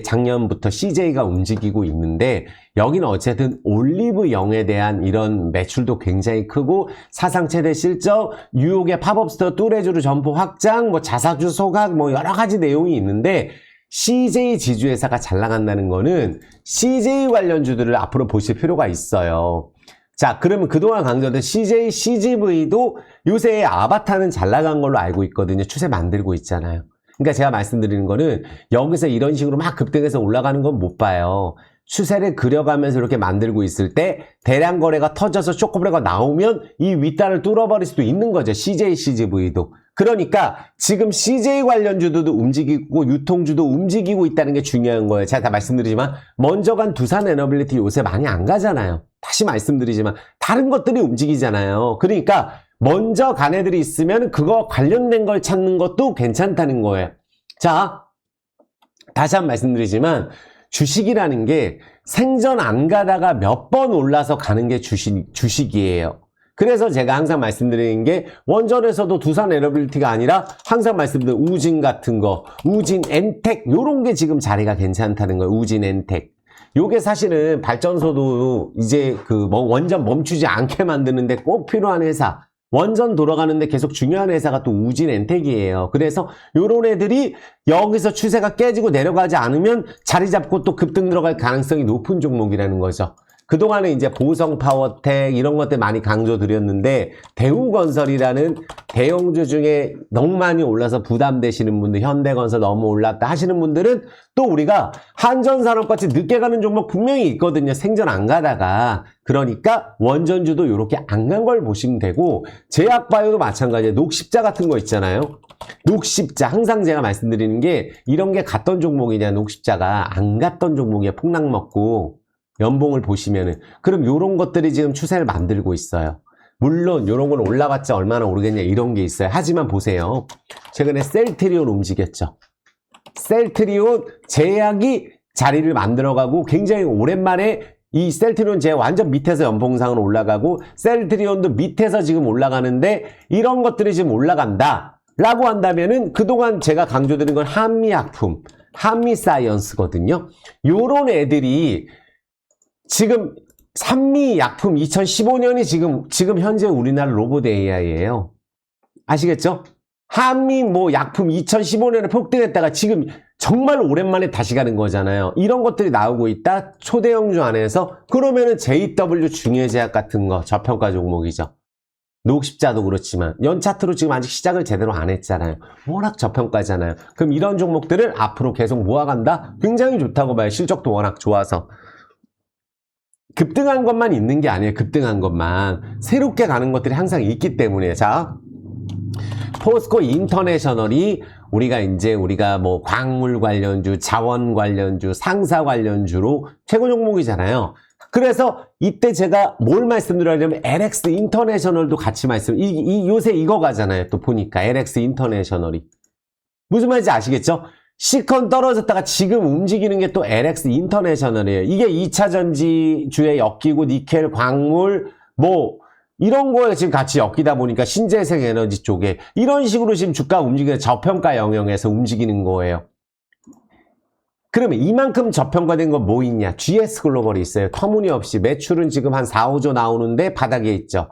[SPEAKER 1] 작년부터 CJ가 움직이고 있는데 여기는 어쨌든 올리브영에 대한 이런 매출도 굉장히 크고 사상 최대 실적, 뉴욕의 팝업스토어 뚜레쥬르 점포 확장, 뭐 자사주 소각, 뭐 여러 가지 내용이 있는데 CJ 지주회사가 잘 나간다는 거는 CJ 관련주들을 앞으로 보실 필요가 있어요. 자, 그러면 그동안 강조된 CJ, CGV도 요새 아바타는 잘 나간 걸로 알고 있거든요. 추세 만들고 있잖아요. 그러니까 제가 말씀드리는 거는 여기서 이런 식으로 막 급등해서 올라가는 건 못 봐요. 추세를 그려가면서 이렇게 만들고 있을 때 대량 거래가 터져서 쇼크브레이크가 나오면 이 윗단을 뚫어버릴 수도 있는 거죠. CJ, CGV도. 그러니까 지금 CJ 관련주도 움직이고 유통주도 움직이고 있다는 게 중요한 거예요. 제가 다 말씀드리지만 먼저 간 두산에너빌리티 요새 많이 안 가잖아요. 다시 말씀드리지만 다른 것들이 움직이잖아요. 그러니까 먼저 간 애들이 있으면 그거 관련된 걸 찾는 것도 괜찮다는 거예요. 자, 다시 한번 말씀드리지만 주식이라는 게 생전 안 가다가 몇 번 올라서 가는 게 주식이에요. 그래서 제가 항상 말씀드리는 게 원전에서도 두산 에너빌리티가 아니라 항상 말씀드린 우진 같은 거, 우진 엔텍 요런 게 지금 자리가 괜찮다는 거예요. 우진 엔텍. 요게 사실은 발전소도 이제 원전 멈추지 않게 만드는데 꼭 필요한 회사. 원전 돌아가는데 계속 중요한 회사가 또 우진 엔텍이에요. 그래서 요런 애들이 여기서 추세가 깨지고 내려가지 않으면 자리 잡고 또 급등 들어갈 가능성이 높은 종목이라는 거죠. 그동안에 이제 보성파워텍 이런 것들 많이 강조드렸는데 대우건설이라는 대형주 중에 너무 많이 올라서 부담되시는 분들, 현대건설 너무 올랐다 하시는 분들은 또 우리가 한전산업같이 늦게 가는 종목 분명히 있거든요. 생전 안 가다가. 그러니까 원전주도 이렇게 안 간 걸 보시면 되고 제약바이오도 마찬가지예요. 녹십자 같은 거 있잖아요. 녹십자 항상 제가 말씀드리는 게 이런 게 갔던 종목이냐 녹십자가 안 갔던 종목이에요. 폭락 먹고. 연봉을 보시면은 그럼 요런 것들이 지금 추세를 만들고 있어요. 물론 요런 건 올라갔자 얼마나 오르겠냐 이런 게 있어요. 하지만 보세요. 최근에 셀트리온 움직였죠. 셀트리온 제약이 자리를 만들어가고 굉장히 오랜만에 이 셀트리온 제약 완전 밑에서 연봉상으로 올라가고 셀트리온도 밑에서 지금 올라가는데 이런 것들이 지금 올라간다 라고 한다면은 그동안 제가 강조드린 건 한미약품, 한미사이언스거든요. 요런 애들이 지금 산미약품 2015년이 지금 현재 우리나라 로봇 AI예요. 아시겠죠? 한미 약품 2015년에 폭등했다가 지금 정말 오랜만에 다시 가는 거잖아요. 이런 것들이 나오고 있다. 초대형주 안에서 그러면은 JW 중해제약 같은 거 저평가 종목이죠. 녹십자도 그렇지만 연차트로 지금 아직 시작을 제대로 안 했잖아요. 워낙 저평가잖아요. 그럼 이런 종목들을 앞으로 계속 모아간다? 굉장히 좋다고 봐요. 실적도 워낙 좋아서. 급등한 것만 있는 게 아니에요. 급등한 것만. 새롭게 가는 것들이 항상 있기 때문에. 자, 포스코 인터내셔널이 우리가 뭐 광물 관련주, 자원 관련주, 상사 관련주로 최고 종목이잖아요. 그래서 이때 제가 뭘 말씀드리냐면 LX 인터내셔널도 같이 요새 이거 가잖아요. 또 보니까 LX 인터내셔널이. 무슨 말인지 아시겠죠? 시컨 떨어졌다가 지금 움직이는 게 또 LX 인터내셔널이에요. 이게 2차 전지주에 엮이고 니켈, 광물, 이런 거에 지금 같이 엮이다 보니까 신재생 에너지 쪽에 이런 식으로 지금 주가 움직이는 저평가 영역에서 움직이는 거예요. 그러면 이만큼 저평가된 건 뭐 있냐? GS 글로벌이 있어요. 터무니없이 매출은 지금 한 4, 5조 나오는데 바닥에 있죠.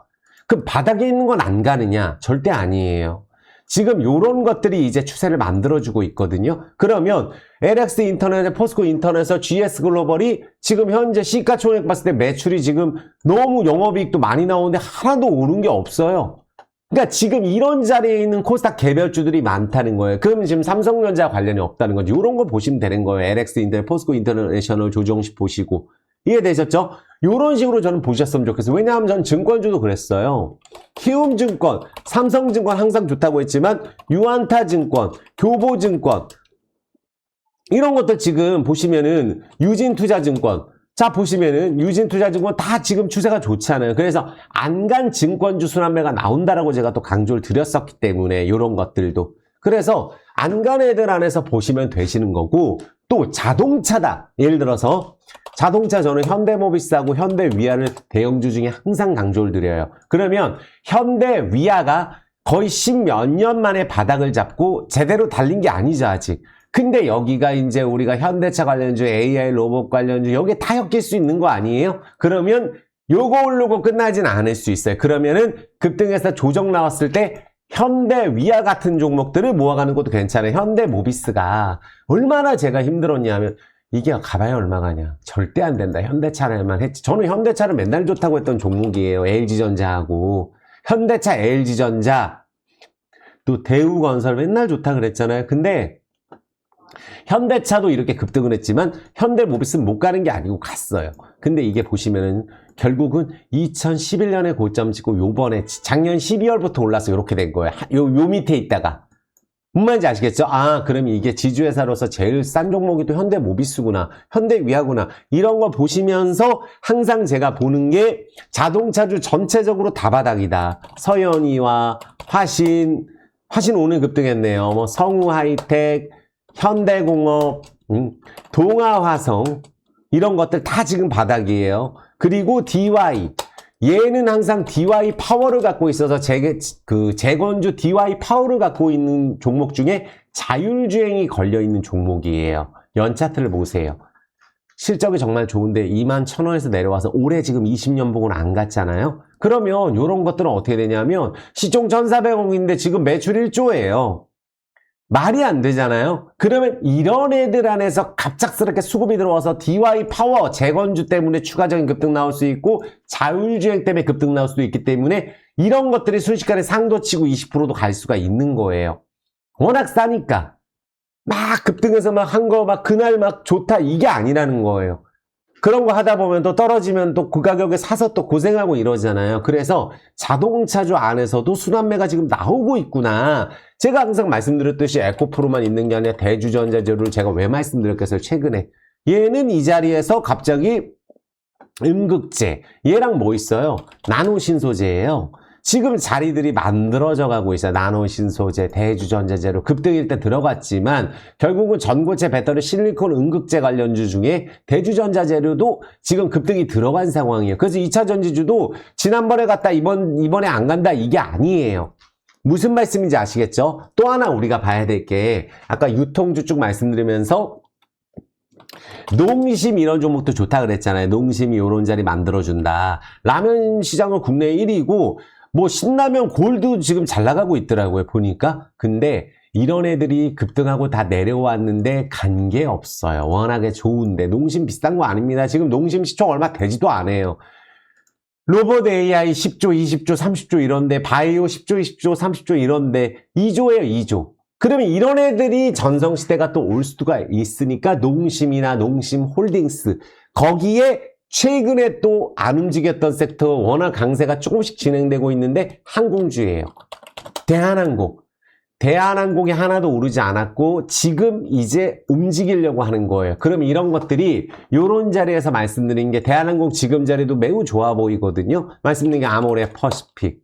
[SPEAKER 1] 그럼 바닥에 있는 건 안 가느냐? 절대 아니에요. 지금 요런 것들이 이제 추세를 만들어주고 있거든요. 그러면 LX 인터넷, 포스코 인터넷에서 GS 글로벌이 지금 현재 시가총액 봤을 때 매출이 지금 너무 영업이익도 많이 나오는데 하나도 오른 게 없어요. 그러니까 지금 이런 자리에 있는 코스닥 개별주들이 많다는 거예요. 그러면 지금 삼성전자 관련이 없다는 거죠. 이런 거 보시면 되는 거예요. LX 인터넷, 포스코 인터내셔널 조정식 보시고. 이해되셨죠? 이런 식으로 저는 보셨으면 좋겠어요. 왜냐하면 저는 증권주도 그랬어요. 키움증권, 삼성증권 항상 좋다고 했지만 유안타증권, 교보증권 이런 것들 지금 보시면은 유진투자증권 자 보시면은 유진투자증권 다 지금 추세가 좋잖아요. 그래서 안간 증권주 순환매가 나온다라고 제가 또 강조를 드렸었기 때문에 이런 것들도 그래서 안간 애들 안에서 보시면 되시는 거고 또 자동차다. 예를 들어서 자동차 저는 현대모비스하고 현대위아를 대형주 중에 항상 강조를 드려요. 그러면 현대위아가 거의 10몇 년 만에 바닥을 잡고 제대로 달린 게 아니죠 아직. 근데 여기가 이제 우리가 현대차 관련주, AI 로봇 관련주 여기에 다 엮일 수 있는 거 아니에요? 그러면 요거 오르고 끝나진 않을 수 있어요. 그러면은 급등해서 조정 나왔을 때 현대위아 같은 종목들을 모아가는 것도 괜찮아요. 현대모비스가 얼마나 제가 힘들었냐면 이게 가봐야 얼마가냐. 절대 안 된다. 현대차를만 했지. 저는 현대차를 맨날 좋다고 했던 종목이에요. LG전자하고. 현대차, LG전자, 또 대우건설 맨날 좋다 그랬잖아요. 근데 현대차도 이렇게 급등을 했지만 현대모비스는 못 가는 게 아니고 갔어요. 근데 이게 보시면은 결국은 2011년에 고점 찍고 요번에 작년 12월부터 올라서 이렇게 된 거예요. 요 밑에 있다가. 뭔 말인지 아시겠죠? 아, 그럼 이게 지주회사로서 제일 싼 종목이 또 현대모비스구나, 현대위아구나 이런 거 보시면서 항상 제가 보는 게 자동차주 전체적으로 다 바닥이다. 서현이와 화신 오늘 급등했네요. 뭐 성우하이텍, 현대공업, 동아화성 이런 것들 다 지금 바닥이에요. 그리고 DY 얘는 항상 DY 파워를 갖고 있어서 재건주 DY 파워를 갖고 있는 종목 중에 자율주행이 걸려있는 종목이에요. 연차트를 보세요. 실적이 정말 좋은데 21,000원에서 내려와서 올해 지금 20년봉을 안 갔잖아요. 그러면 이런 것들은 어떻게 되냐면 시총 1,400억인데 지금 매출 1조예요. 말이 안 되잖아요. 그러면 이런 애들 안에서 갑작스럽게 수급이 들어와서 DY 파워 재건주 때문에 추가적인 급등 나올 수 있고 자율주행 때문에 급등 나올 수도 있기 때문에 이런 것들이 순식간에 상도치고 20%도 갈 수가 있는 거예요. 워낙 싸니까 막 급등해서 막 한 거 막 그날 막 좋다 이게 아니라는 거예요. 그런 거 하다 보면 또 떨어지면 또 그 가격에 사서 또 고생하고 이러잖아요. 그래서 자동차주 안에서도 순환매가 지금 나오고 있구나. 제가 항상 말씀드렸듯이 에코프로만 있는 게 아니라 대주전자재료를 제가 왜 말씀드렸겠어요? 최근에. 얘는 이 자리에서 갑자기 음극재. 얘랑 뭐 있어요? 나노신소재예요. 지금 자리들이 만들어져 가고 있어요. 나노신소재, 대주전자재료 급등일 때 들어갔지만 결국은 전고체 배터리 실리콘 음극재 관련주 중에 대주전자재료도 지금 급등이 들어간 상황이에요. 그래서 2차 전지주도 지난번에 갔다 이번에 안 간다 이게 아니에요. 무슨 말씀인지 아시겠죠? 또 하나 우리가 봐야 될 게 아까 유통주 쭉 말씀드리면서 농심 이런 종목도 좋다 그랬잖아요. 농심이 이런 자리 만들어준다. 라면 시장은 국내 1위고 뭐 신라면 골드 지금 잘 나가고 있더라고요. 보니까. 근데 이런 애들이 급등하고 다 내려왔는데 간 게 없어요. 워낙에 좋은데 농심 비싼 거 아닙니다. 지금 농심 시총 얼마 되지도 않아요. 로봇 AI 10조, 20조, 30조 이런데 바이오 10조, 20조, 30조 이런데 2조예요, 2조. 그러면 이런 애들이 전성시대가 또 올 수가 있으니까 농심이나 농심홀딩스 거기에 최근에 또 안 움직였던 섹터 워낙 강세가 조금씩 진행되고 있는데 항공주예요. 대한항공이 하나도 오르지 않았고 지금 이제 움직이려고 하는 거예요. 그럼 이런 것들이 이런 자리에서 말씀드린 게 대한항공 지금 자리도 매우 좋아 보이거든요. 말씀드린 게 아모레 퍼시픽,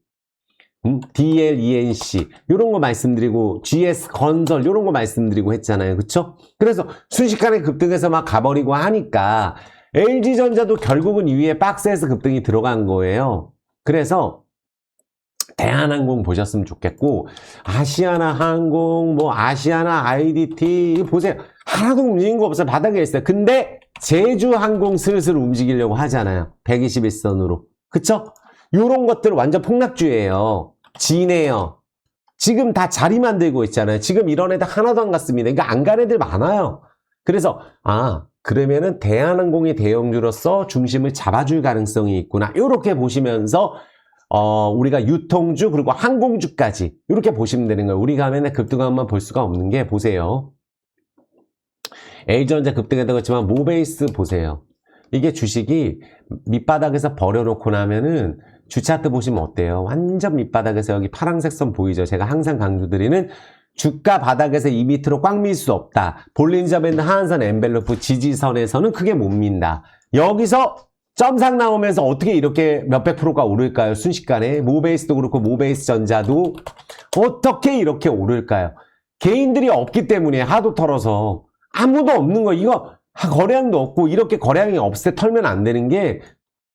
[SPEAKER 1] DLENC 이런 거 말씀드리고 GS건설 이런 거 말씀드리고 했잖아요. 그쵸? 그래서 순식간에 급등해서 막 가버리고 하니까 LG전자도 결국은 위에 박스에서 급등이 들어간 거예요. 그래서 대한항공 보셨으면 좋겠고 아시아나 항공, 뭐 아시아나 IDT 보세요. 하나도 움직인 거 없어요. 바닥에 있어요. 근데 제주항공 슬슬 움직이려고 하잖아요. 121선으로. 그쵸? 요런 것들 완전 폭락주예요. 진에어, 지금 다 자리 만들고 있잖아요. 지금 이런 애들 하나도 안 갔습니다. 그러니까 안 간 애들 많아요. 그래서 그러면은 대한항공의 대형주로서 중심을 잡아줄 가능성이 있구나. 이렇게 보시면서 우리가 유통주 그리고 항공주까지 이렇게 보시면 되는 거예요. 우리가 하면은 급등한만 볼 수가 없는 게 보세요. A전자 급등했다고 했지만 모베이스 보세요. 이게 주식이 밑바닥에서 버려놓고 나면은 주차트 보시면 어때요? 완전 밑바닥에서 여기 파란색 선 보이죠? 제가 항상 강조드리는 주가 바닥에서 이 밑으로 꽉 밀 수 없다. 볼린저 밴드 하한선 엔벨로프 지지선에서는 크게 못 민다. 여기서 점상 나오면서 어떻게 이렇게 몇백 프로가 오를까요? 순식간에 모베이스도 그렇고 모베이스 전자도 어떻게 이렇게 오를까요? 개인들이 없기 때문에 하도 털어서 아무도 없는 거 이거 거래량도 없고 이렇게 거래량이 없을 때 털면 안 되는 게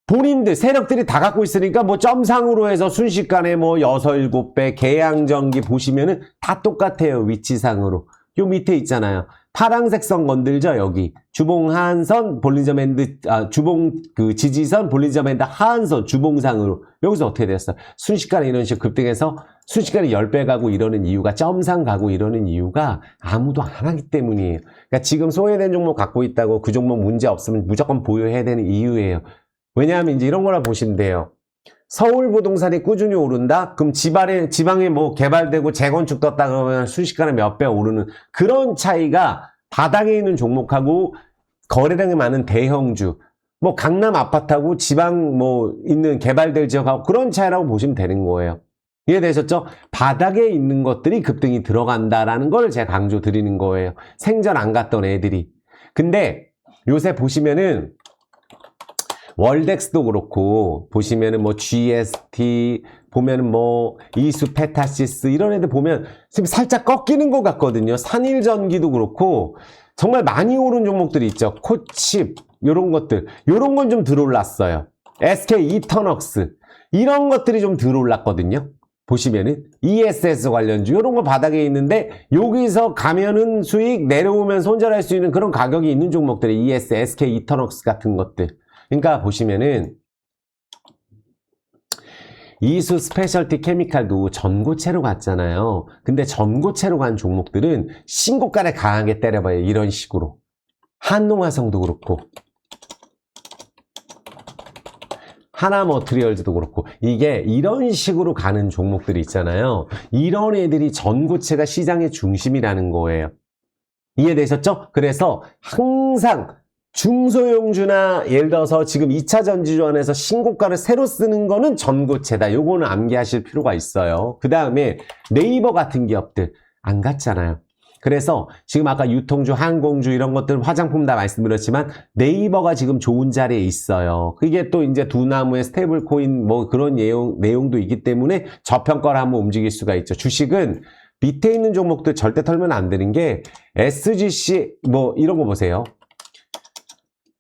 [SPEAKER 1] 본인들 세력들이 다 갖고 있으니까 뭐 점상으로 해서 순식간에 뭐 6, 7배 계양전기 보시면은 다 똑같아요. 위치상으로. 요 밑에 있잖아요. 파란색 선 건들죠, 여기. 주봉 하한선, 볼린저 밴드, 주봉 그 지지선, 볼린저 밴드 하한선, 주봉상으로. 여기서 어떻게 됐어요? 순식간에 이런 식으로 급등해서 순식간에 10배 가고 이러는 이유가, 점상 가고 이러는 이유가 아무도 안 하기 때문이에요. 그러니까 지금 소외된 종목 갖고 있다고 그 종목 문제 없으면 무조건 보유해야 되는 이유예요. 왜냐하면 이제 이런 거라 보시면 돼요. 서울 부동산이 꾸준히 오른다? 그럼 지방에 뭐 개발되고 재건축 떴다 그러면 순식간에 몇 배 오르는 그런 차이가 바닥에 있는 종목하고 거래량이 많은 대형주, 뭐 강남 아파트하고 지방 뭐 있는 개발될 지역하고 그런 차이라고 보시면 되는 거예요. 이해되셨죠? 바닥에 있는 것들이 급등이 들어간다라는 걸 제가 강조 드리는 거예요. 생전 안 갔던 애들이. 근데 요새 보시면은 월덱스도 그렇고 보시면은 뭐 GST 보면은 뭐 이수 페타시스 이런 애들 보면 지금 살짝 꺾이는 것 같거든요. 산일전기도 그렇고 정말 많이 오른 종목들이 있죠. 코칩 이런 것들 이런 건 좀 들어올랐어요. SK 이터넉스 이런 것들이 좀 들어올랐거든요. 보시면은 ESS 관련주 이런 거 바닥에 있는데 여기서 가면은 수익 내려오면 손절할 수 있는 그런 가격이 있는 종목들이 ES, SK 이터넉스 같은 것들. 그러니까 보시면은 이수 스페셜티 케미칼도 전고체로 갔잖아요. 근데 전고체로 간 종목들은 신고가를 강하게 때려봐요. 이런 식으로. 한농화성도 그렇고 하나머트리얼즈도 그렇고 이게 이런 식으로 가는 종목들이 있잖아요. 이런 애들이 전고체가 시장의 중심이라는 거예요. 이해되셨죠? 그래서 항상 중소형주나 예를 들어서 지금 2차 전지전에서 신고가를 새로 쓰는 거는 전고체다. 요거는 암기하실 필요가 있어요. 그 다음에 네이버 같은 기업들 안 갔잖아요. 그래서 지금 아까 유통주, 항공주 이런 것들 화장품 다 말씀드렸지만 네이버가 지금 좋은 자리에 있어요. 그게 또 이제 두나무의 스테이블 코인 뭐 그런 내용도 있기 때문에 저평가를 한번 움직일 수가 있죠. 주식은 밑에 있는 종목들 절대 털면 안 되는 게 SGC 뭐 이런 거 보세요.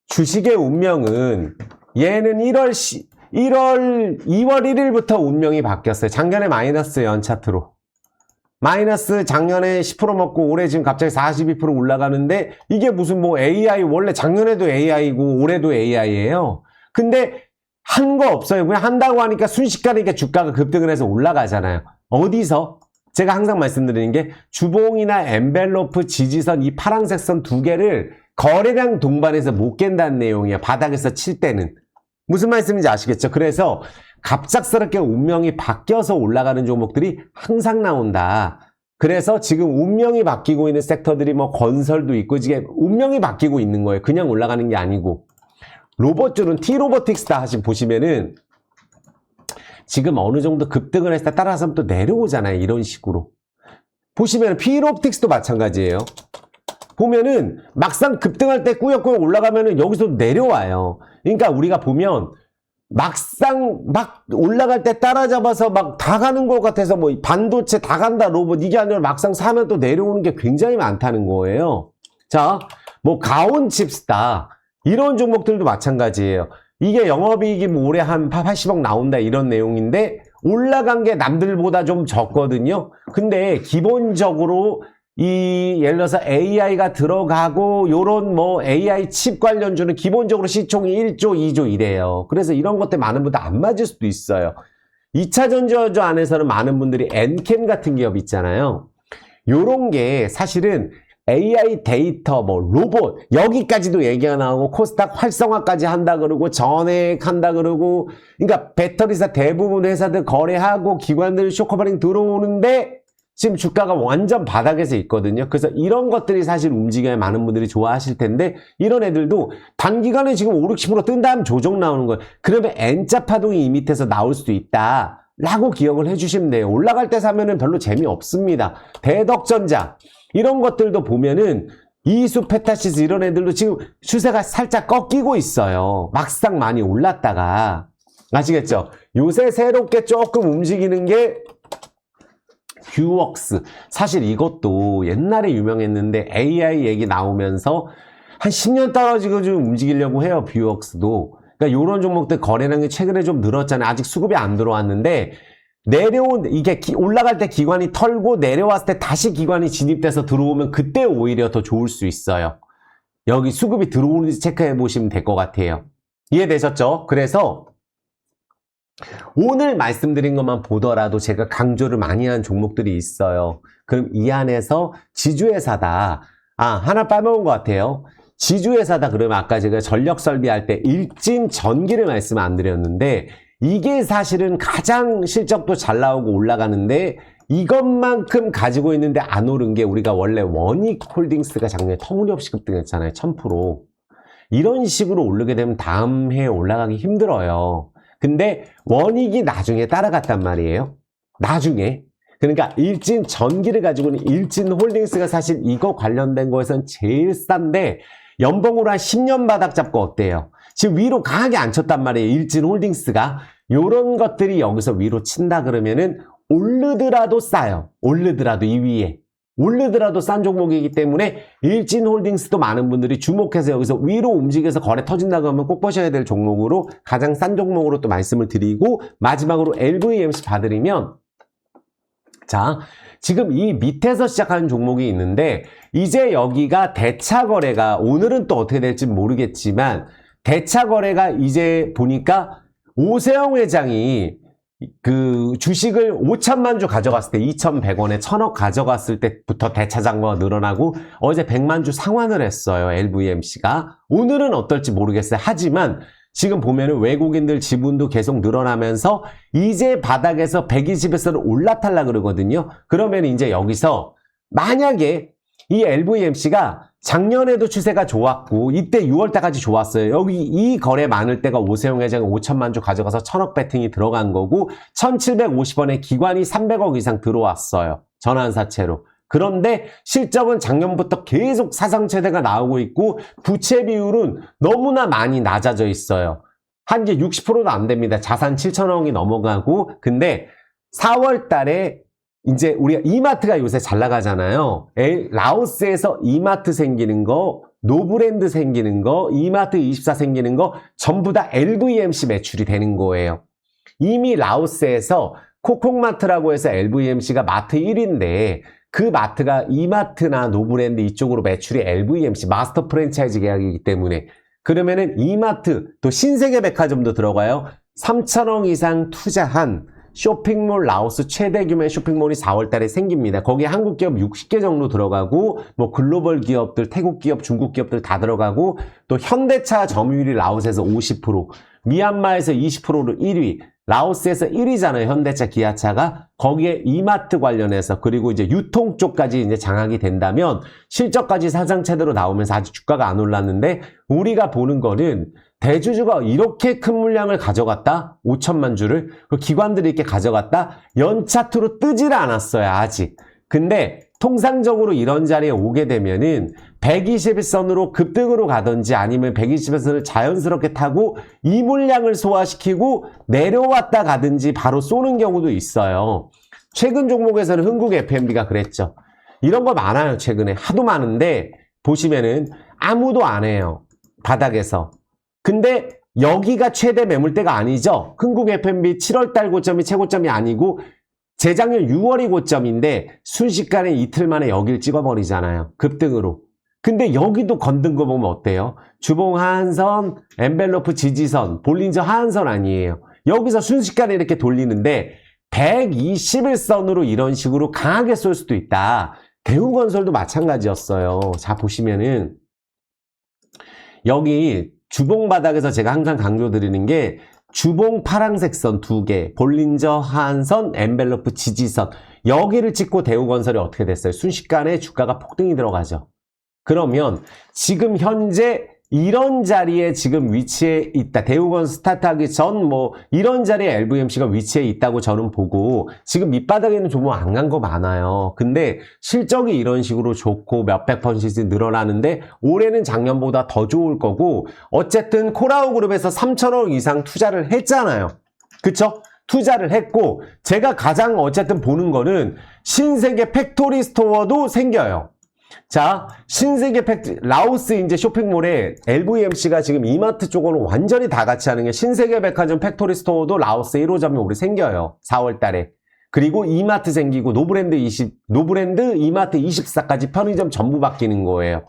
[SPEAKER 1] 주식의 운명은 얘는 2월 1일부터 운명이 바뀌었어요. 작년에 마이너스 연차트로. 마이너스 작년에 10% 먹고 올해 지금 갑자기 42% 올라가는데 이게 무슨 뭐 AI 원래 작년에도 AI고 올해도 AI예요. 근데 한 거 없어요. 그냥 한다고 하니까 순식간에 이렇게 주가가 급등을 해서 올라가잖아요. 어디서? 제가 항상 말씀드리는 게 주봉이나 엔벨로프 지지선 이 파란색 선 두 개를 거래량 동반해서 못 깬다는 내용이에요. 바닥에서 칠 때는. 무슨 말씀인지 아시겠죠? 그래서 갑작스럽게 운명이 바뀌어서 올라가는 종목들이 항상 나온다. 그래서 지금 운명이 바뀌고 있는 섹터들이 뭐 건설도 있고 이게 운명이 바뀌고 있는 거예요. 그냥 올라가는 게 아니고. 로봇주는 T로보틱스다 하시 보시면은 지금 어느 정도 급등을 했을 때 따라서 또 내려오잖아요. 이런 식으로. 보시면 P롭틱스도 마찬가지예요. 보면은 막상 급등할 때 꾸역꾸역 올라가면은 여기서 내려와요. 그러니까 우리가 보면 막상 막 올라갈 때 따라잡아서 막 다 가는 것 같아서 뭐 반도체 다 간다 로봇 이게 아니라 막상 사면 또 내려오는 게 굉장히 많다는 거예요. 자, 뭐 가온칩스다 이런 종목들도 마찬가지예요. 이게 영업이익이 뭐 올해 한 80억 나온다 이런 내용인데 올라간 게 남들보다 좀 적거든요. 근데 기본적으로 예를 들어서 AI가 들어가고 요런 뭐 AI 칩 관련주는 기본적으로 시총이 1조, 2조 이래요. 그래서 이런 것들 많은 분들 안 맞을 수도 있어요. 2차 전지주 안에서는 많은 분들이 엔캠 같은 기업 있잖아요. 요런 게 사실은 AI 데이터, 뭐 로봇 여기까지도 얘기가 나오고 코스닥 활성화까지 한다 그러고 전액한다 그러고, 그러니까 배터리사 대부분 회사들 거래하고 기관들 쇼커버링 들어오는데 지금 주가가 완전 바닥에서 있거든요. 그래서 이런 것들이 사실 움직여야 많은 분들이 좋아하실 텐데, 이런 애들도 단기간에 지금 5, 60% 뜬 다음 조정 나오는 거예요. 그러면 N자 파동이 이 밑에서 나올 수도 있다 라고 기억을 해주시면 돼요. 올라갈 때 사면은 별로 재미없습니다. 대덕전자 이런 것들도 보면은 이수, 페타시스 이런 애들도 지금 추세가 살짝 꺾이고 있어요. 막상 많이 올랐다가. 아시겠죠? 요새 새롭게 조금 움직이는 게 뷰웍스. 사실 이것도 옛날에 유명했는데 AI 얘기 나오면서 한 10년 떨어지고 좀 움직이려고 해요. 뷰웍스도. 그러니까 이런 종목들 거래량이 최근에 좀 늘었잖아요. 아직 수급이 안 들어왔는데 내려온, 이게 올라갈 때 기관이 털고 내려왔을 때 다시 기관이 진입돼서 들어오면 그때 오히려 더 좋을 수 있어요. 여기 수급이 들어오는지 체크해 보시면 될 것 같아요. 이해되셨죠? 그래서 오늘 말씀드린 것만 보더라도 제가 강조를 많이 한 종목들이 있어요. 그럼 이 안에서 지주회사다. 하나 빠먹은 것 같아요. 지주회사다 그러면 아까 제가 전력 설비할 때 일진전기를 말씀 안 드렸는데, 이게 사실은 가장 실적도 잘 나오고 올라가는데 이것만큼 가지고 있는데 안 오른 게 우리가 원래 원익홀딩스가 작년에 터무니없이 급등했잖아요. 1000%. 이런 식으로 오르게 되면 다음 해에 올라가기 힘들어요. 근데 원익이 나중에 따라갔단 말이에요. 나중에. 그러니까 일진전기를 가지고 있는 일진홀딩스가 사실 이거 관련된 거에선 제일 싼데 연봉으로 한 10년 바닥 잡고 어때요? 지금 위로 강하게 안 쳤단 말이에요. 일진홀딩스가. 요런 것들이 여기서 위로 친다 그러면은 오르더라도 싸요. 오르더라도 이 위에. 오르더라도 싼 종목이기 때문에 일진홀딩스도 많은 분들이 주목해서 여기서 위로 움직여서 거래 터진다고 하면 꼭 보셔야 될 종목으로, 가장 싼 종목으로 또 말씀을 드리고, 마지막으로 LVMC 봐드리면, 자, 지금 이 밑에서 시작하는 종목이 있는데 이제 여기가 대차 거래가 오늘은 또 어떻게 될지 모르겠지만, 대차 거래가 이제 보니까 오세영 회장이 그 주식을 5천만 주 가져갔을 때 2,100원에 1,000억 가져갔을 때부터 대차 잔고가 늘어나고 어제 100만 주 상환을 했어요. LVMC가. 오늘은 어떨지 모르겠어요. 하지만 지금 보면은 외국인들 지분도 계속 늘어나면서 이제 바닥에서 120에서는 올라탈라 그러거든요. 그러면 이제 여기서 만약에 이 LVMC가 작년에도 추세가 좋았고 이때 6월달까지 좋았어요. 여기 이 거래 많을 때가 오세영 회장이 5천만 주 가져가서 1,000억 배팅이 들어간 거고 1,750원에 기관이 300억 이상 들어왔어요. 전환사채로. 그런데 실적은 작년부터 계속 사상 최대가 나오고 있고 부채 비율은 너무나 많이 낮아져 있어요. 한 게 60%도 안 됩니다. 자산 7천억이 넘어가고. 근데 4월 달에 이제 우리가 이마트가 요새 잘 나가잖아요. 라오스에서 이마트 생기는 거, 노브랜드 생기는 거, 이마트 24 생기는 거 전부 다 LVMC 매출이 되는 거예요. 이미 라오스에서 코콕마트라고 해서 LVMC가 마트 1위인데 그 마트가 이마트나 노브랜드 이쪽으로 매출이 LVMC 마스터 프랜차이즈 계약이기 때문에, 그러면은 이마트 또 신세계백화점도 들어가요. 3천억 이상 투자한 쇼핑몰, 라오스 최대 규모의 쇼핑몰이 4월 달에 생깁니다. 거기에 한국 기업 60개 정도 들어가고 뭐 글로벌 기업들, 태국 기업, 중국 기업들 다 들어가고, 또 현대차 점유율이 라오스에서 50%, 미얀마에서 20%로 1위, 라오스에서 1위잖아요. 현대차, 기아차가. 거기에 이마트 관련해서, 그리고 이제 유통 쪽까지 이제 장악이 된다면 실적까지 사상 최대로 나오면서 아직 주가가 안 올랐는데, 우리가 보는 거는 대주주가 이렇게 큰 물량을 가져갔다? 5천만 주를? 그 기관들이 이렇게 가져갔다? 연차트로 뜨질 않았어요, 아직. 근데 통상적으로 이런 자리에 오게 되면은 121선으로 급등으로 가든지 아니면 120선을 자연스럽게 타고 이 물량을 소화시키고 내려왔다 가든지 바로 쏘는 경우도 있어요. 최근 종목에서는 흥국 F&B가 그랬죠. 이런 거 많아요, 최근에. 하도 많은데 보시면은 아무도 안 해요, 바닥에서. 근데 여기가 최대 매물대가 아니죠. 흥국 F&B 7월달 고점이 최고점이 아니고 재작년 6월이 고점인데 순식간에 이틀 만에 여길 찍어버리잖아요. 급등으로. 근데 여기도 건든 거 보면 어때요? 주봉 하한선, 엔벨로프 지지선, 볼린저 하한선 아니에요. 여기서 순식간에 이렇게 돌리는데 121선으로 이런 식으로 강하게 쏠 수도 있다. 대우건설도 마찬가지였어요. 자, 보시면은 여기 주봉 바닥에서 제가 항상 강조드리는 게 주봉 파란색 선 2개, 볼린저 하한선, 엔벨로프 지지선, 여기를 찍고 대우건설이 어떻게 됐어요? 순식간에 주가가 폭등이 들어가죠. 그러면 지금 현재 이런 자리에 지금 위치해 있다. 대우건설 스타트하기 전 이런 자리에 LVMC가 위치해 있다고 저는 보고, 지금 밑바닥에는 조금 안 간 거 많아요. 근데 실적이 이런 식으로 좋고 몇백 %씩 늘어나는데 올해는 작년보다 더 좋을 거고, 어쨌든 코라우 그룹에서 3천억 이상 투자를 했잖아요. 그쵸? 투자를 했고, 제가 가장 어쨌든 보는 거는 신세계 팩토리 스토어도 생겨요. 자, 신세계 라오스 이제 쇼핑몰에 LVMC가 지금 이마트 쪽으로 완전히 다 같이 하는 게 신세계 백화점 팩토리 스토어도 라오스 1호점이 올해 생겨요. 4월 달에. 그리고 이마트 생기고 노브랜드 이마트 24까지 편의점 전부 바뀌는 거예요.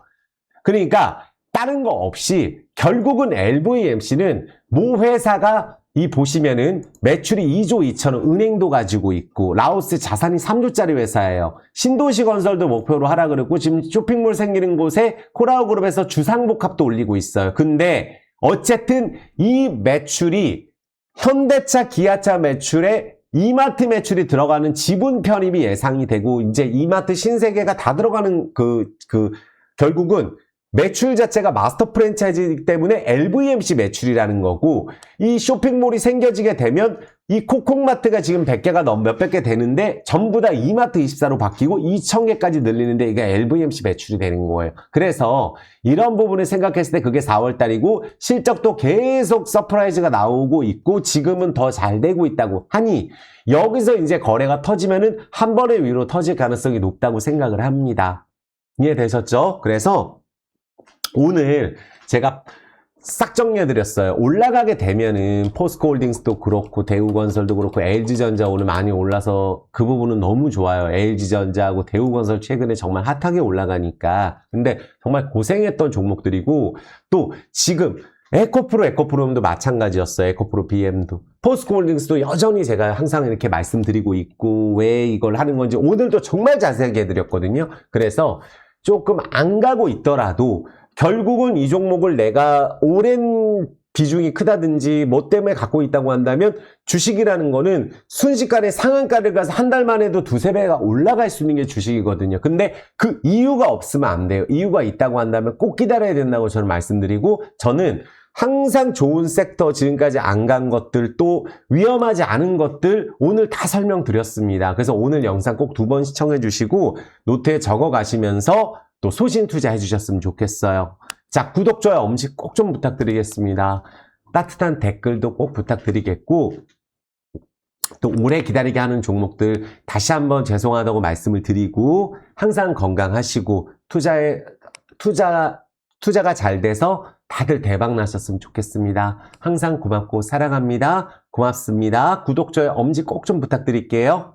[SPEAKER 1] 그러니까 다른 거 없이 결국은 LVMC는 모 회사가 이 보시면은 매출이 2조 2천억, 은행도 가지고 있고 라오스 자산이 3조짜리 회사예요. 신도시 건설도 목표로 하라 그랬고 지금 쇼핑몰 생기는 곳에 코라우 그룹에서 주상복합도 올리고 있어요. 근데 어쨌든 이 매출이 현대차, 기아차 매출에 이마트 매출이 들어가는 지분 편입이 예상이 되고, 이제 이마트 신세계가 다 들어가는 결국은 매출 자체가 마스터 프랜차이즈이기 때문에 LVMC 매출이라는 거고, 이 쇼핑몰이 생겨지게 되면 이 코콕마트가 지금 100개가 몇백 개 되는데 전부 다 이마트 24로 바뀌고 2,000개까지 늘리는데 이게 LVMC 매출이 되는 거예요. 그래서 이런 부분을 생각했을 때 그게 4월 달이고 실적도 계속 서프라이즈가 나오고 있고 지금은 더 잘 되고 있다고 하니 여기서 이제 거래가 터지면은 한 번에 위로 터질 가능성이 높다고 생각을 합니다. 이해되셨죠? 그래서 오늘 제가 싹 정리해드렸어요. 올라가게 되면은 포스코홀딩스도 그렇고 대우건설도 그렇고 LG전자 오늘 많이 올라서 그 부분은 너무 좋아요. LG전자하고 대우건설 최근에 정말 핫하게 올라가니까. 근데 정말 고생했던 종목들이고, 또 지금 에코프로도 마찬가지였어요. 에코프로 BM도. 포스코홀딩스도 여전히 제가 항상 이렇게 말씀드리고 있고 왜 이걸 하는 건지 오늘도 정말 자세하게 해드렸거든요. 그래서 조금 안 가고 있더라도 결국은 이 종목을 내가 오랜 비중이 크다든지 뭐 때문에 갖고 있다고 한다면 주식이라는 거는 순식간에 상한가를 가서 한 달 만에도 두세 배가 올라갈 수 있는 게 주식이거든요. 근데 그 이유가 없으면 안 돼요. 이유가 있다고 한다면 꼭 기다려야 된다고 저는 말씀드리고, 저는 항상 좋은 섹터, 지금까지 안 간 것들, 또 위험하지 않은 것들 오늘 다 설명드렸습니다. 그래서 오늘 영상 꼭 2번 시청해 주시고 노트에 적어 가시면서 또 소신 투자해 주셨으면 좋겠어요. 자, 구독, 좋아요, 엄지 꼭 좀 부탁드리겠습니다. 따뜻한 댓글도 꼭 부탁드리겠고, 또 오래 기다리게 하는 종목들 다시 한번 죄송하다고 말씀을 드리고, 항상 건강하시고 투자가 잘 돼서 다들 대박 나셨으면 좋겠습니다. 항상 고맙고 사랑합니다. 고맙습니다. 구독, 좋아요, 엄지 꼭 좀 부탁드릴게요.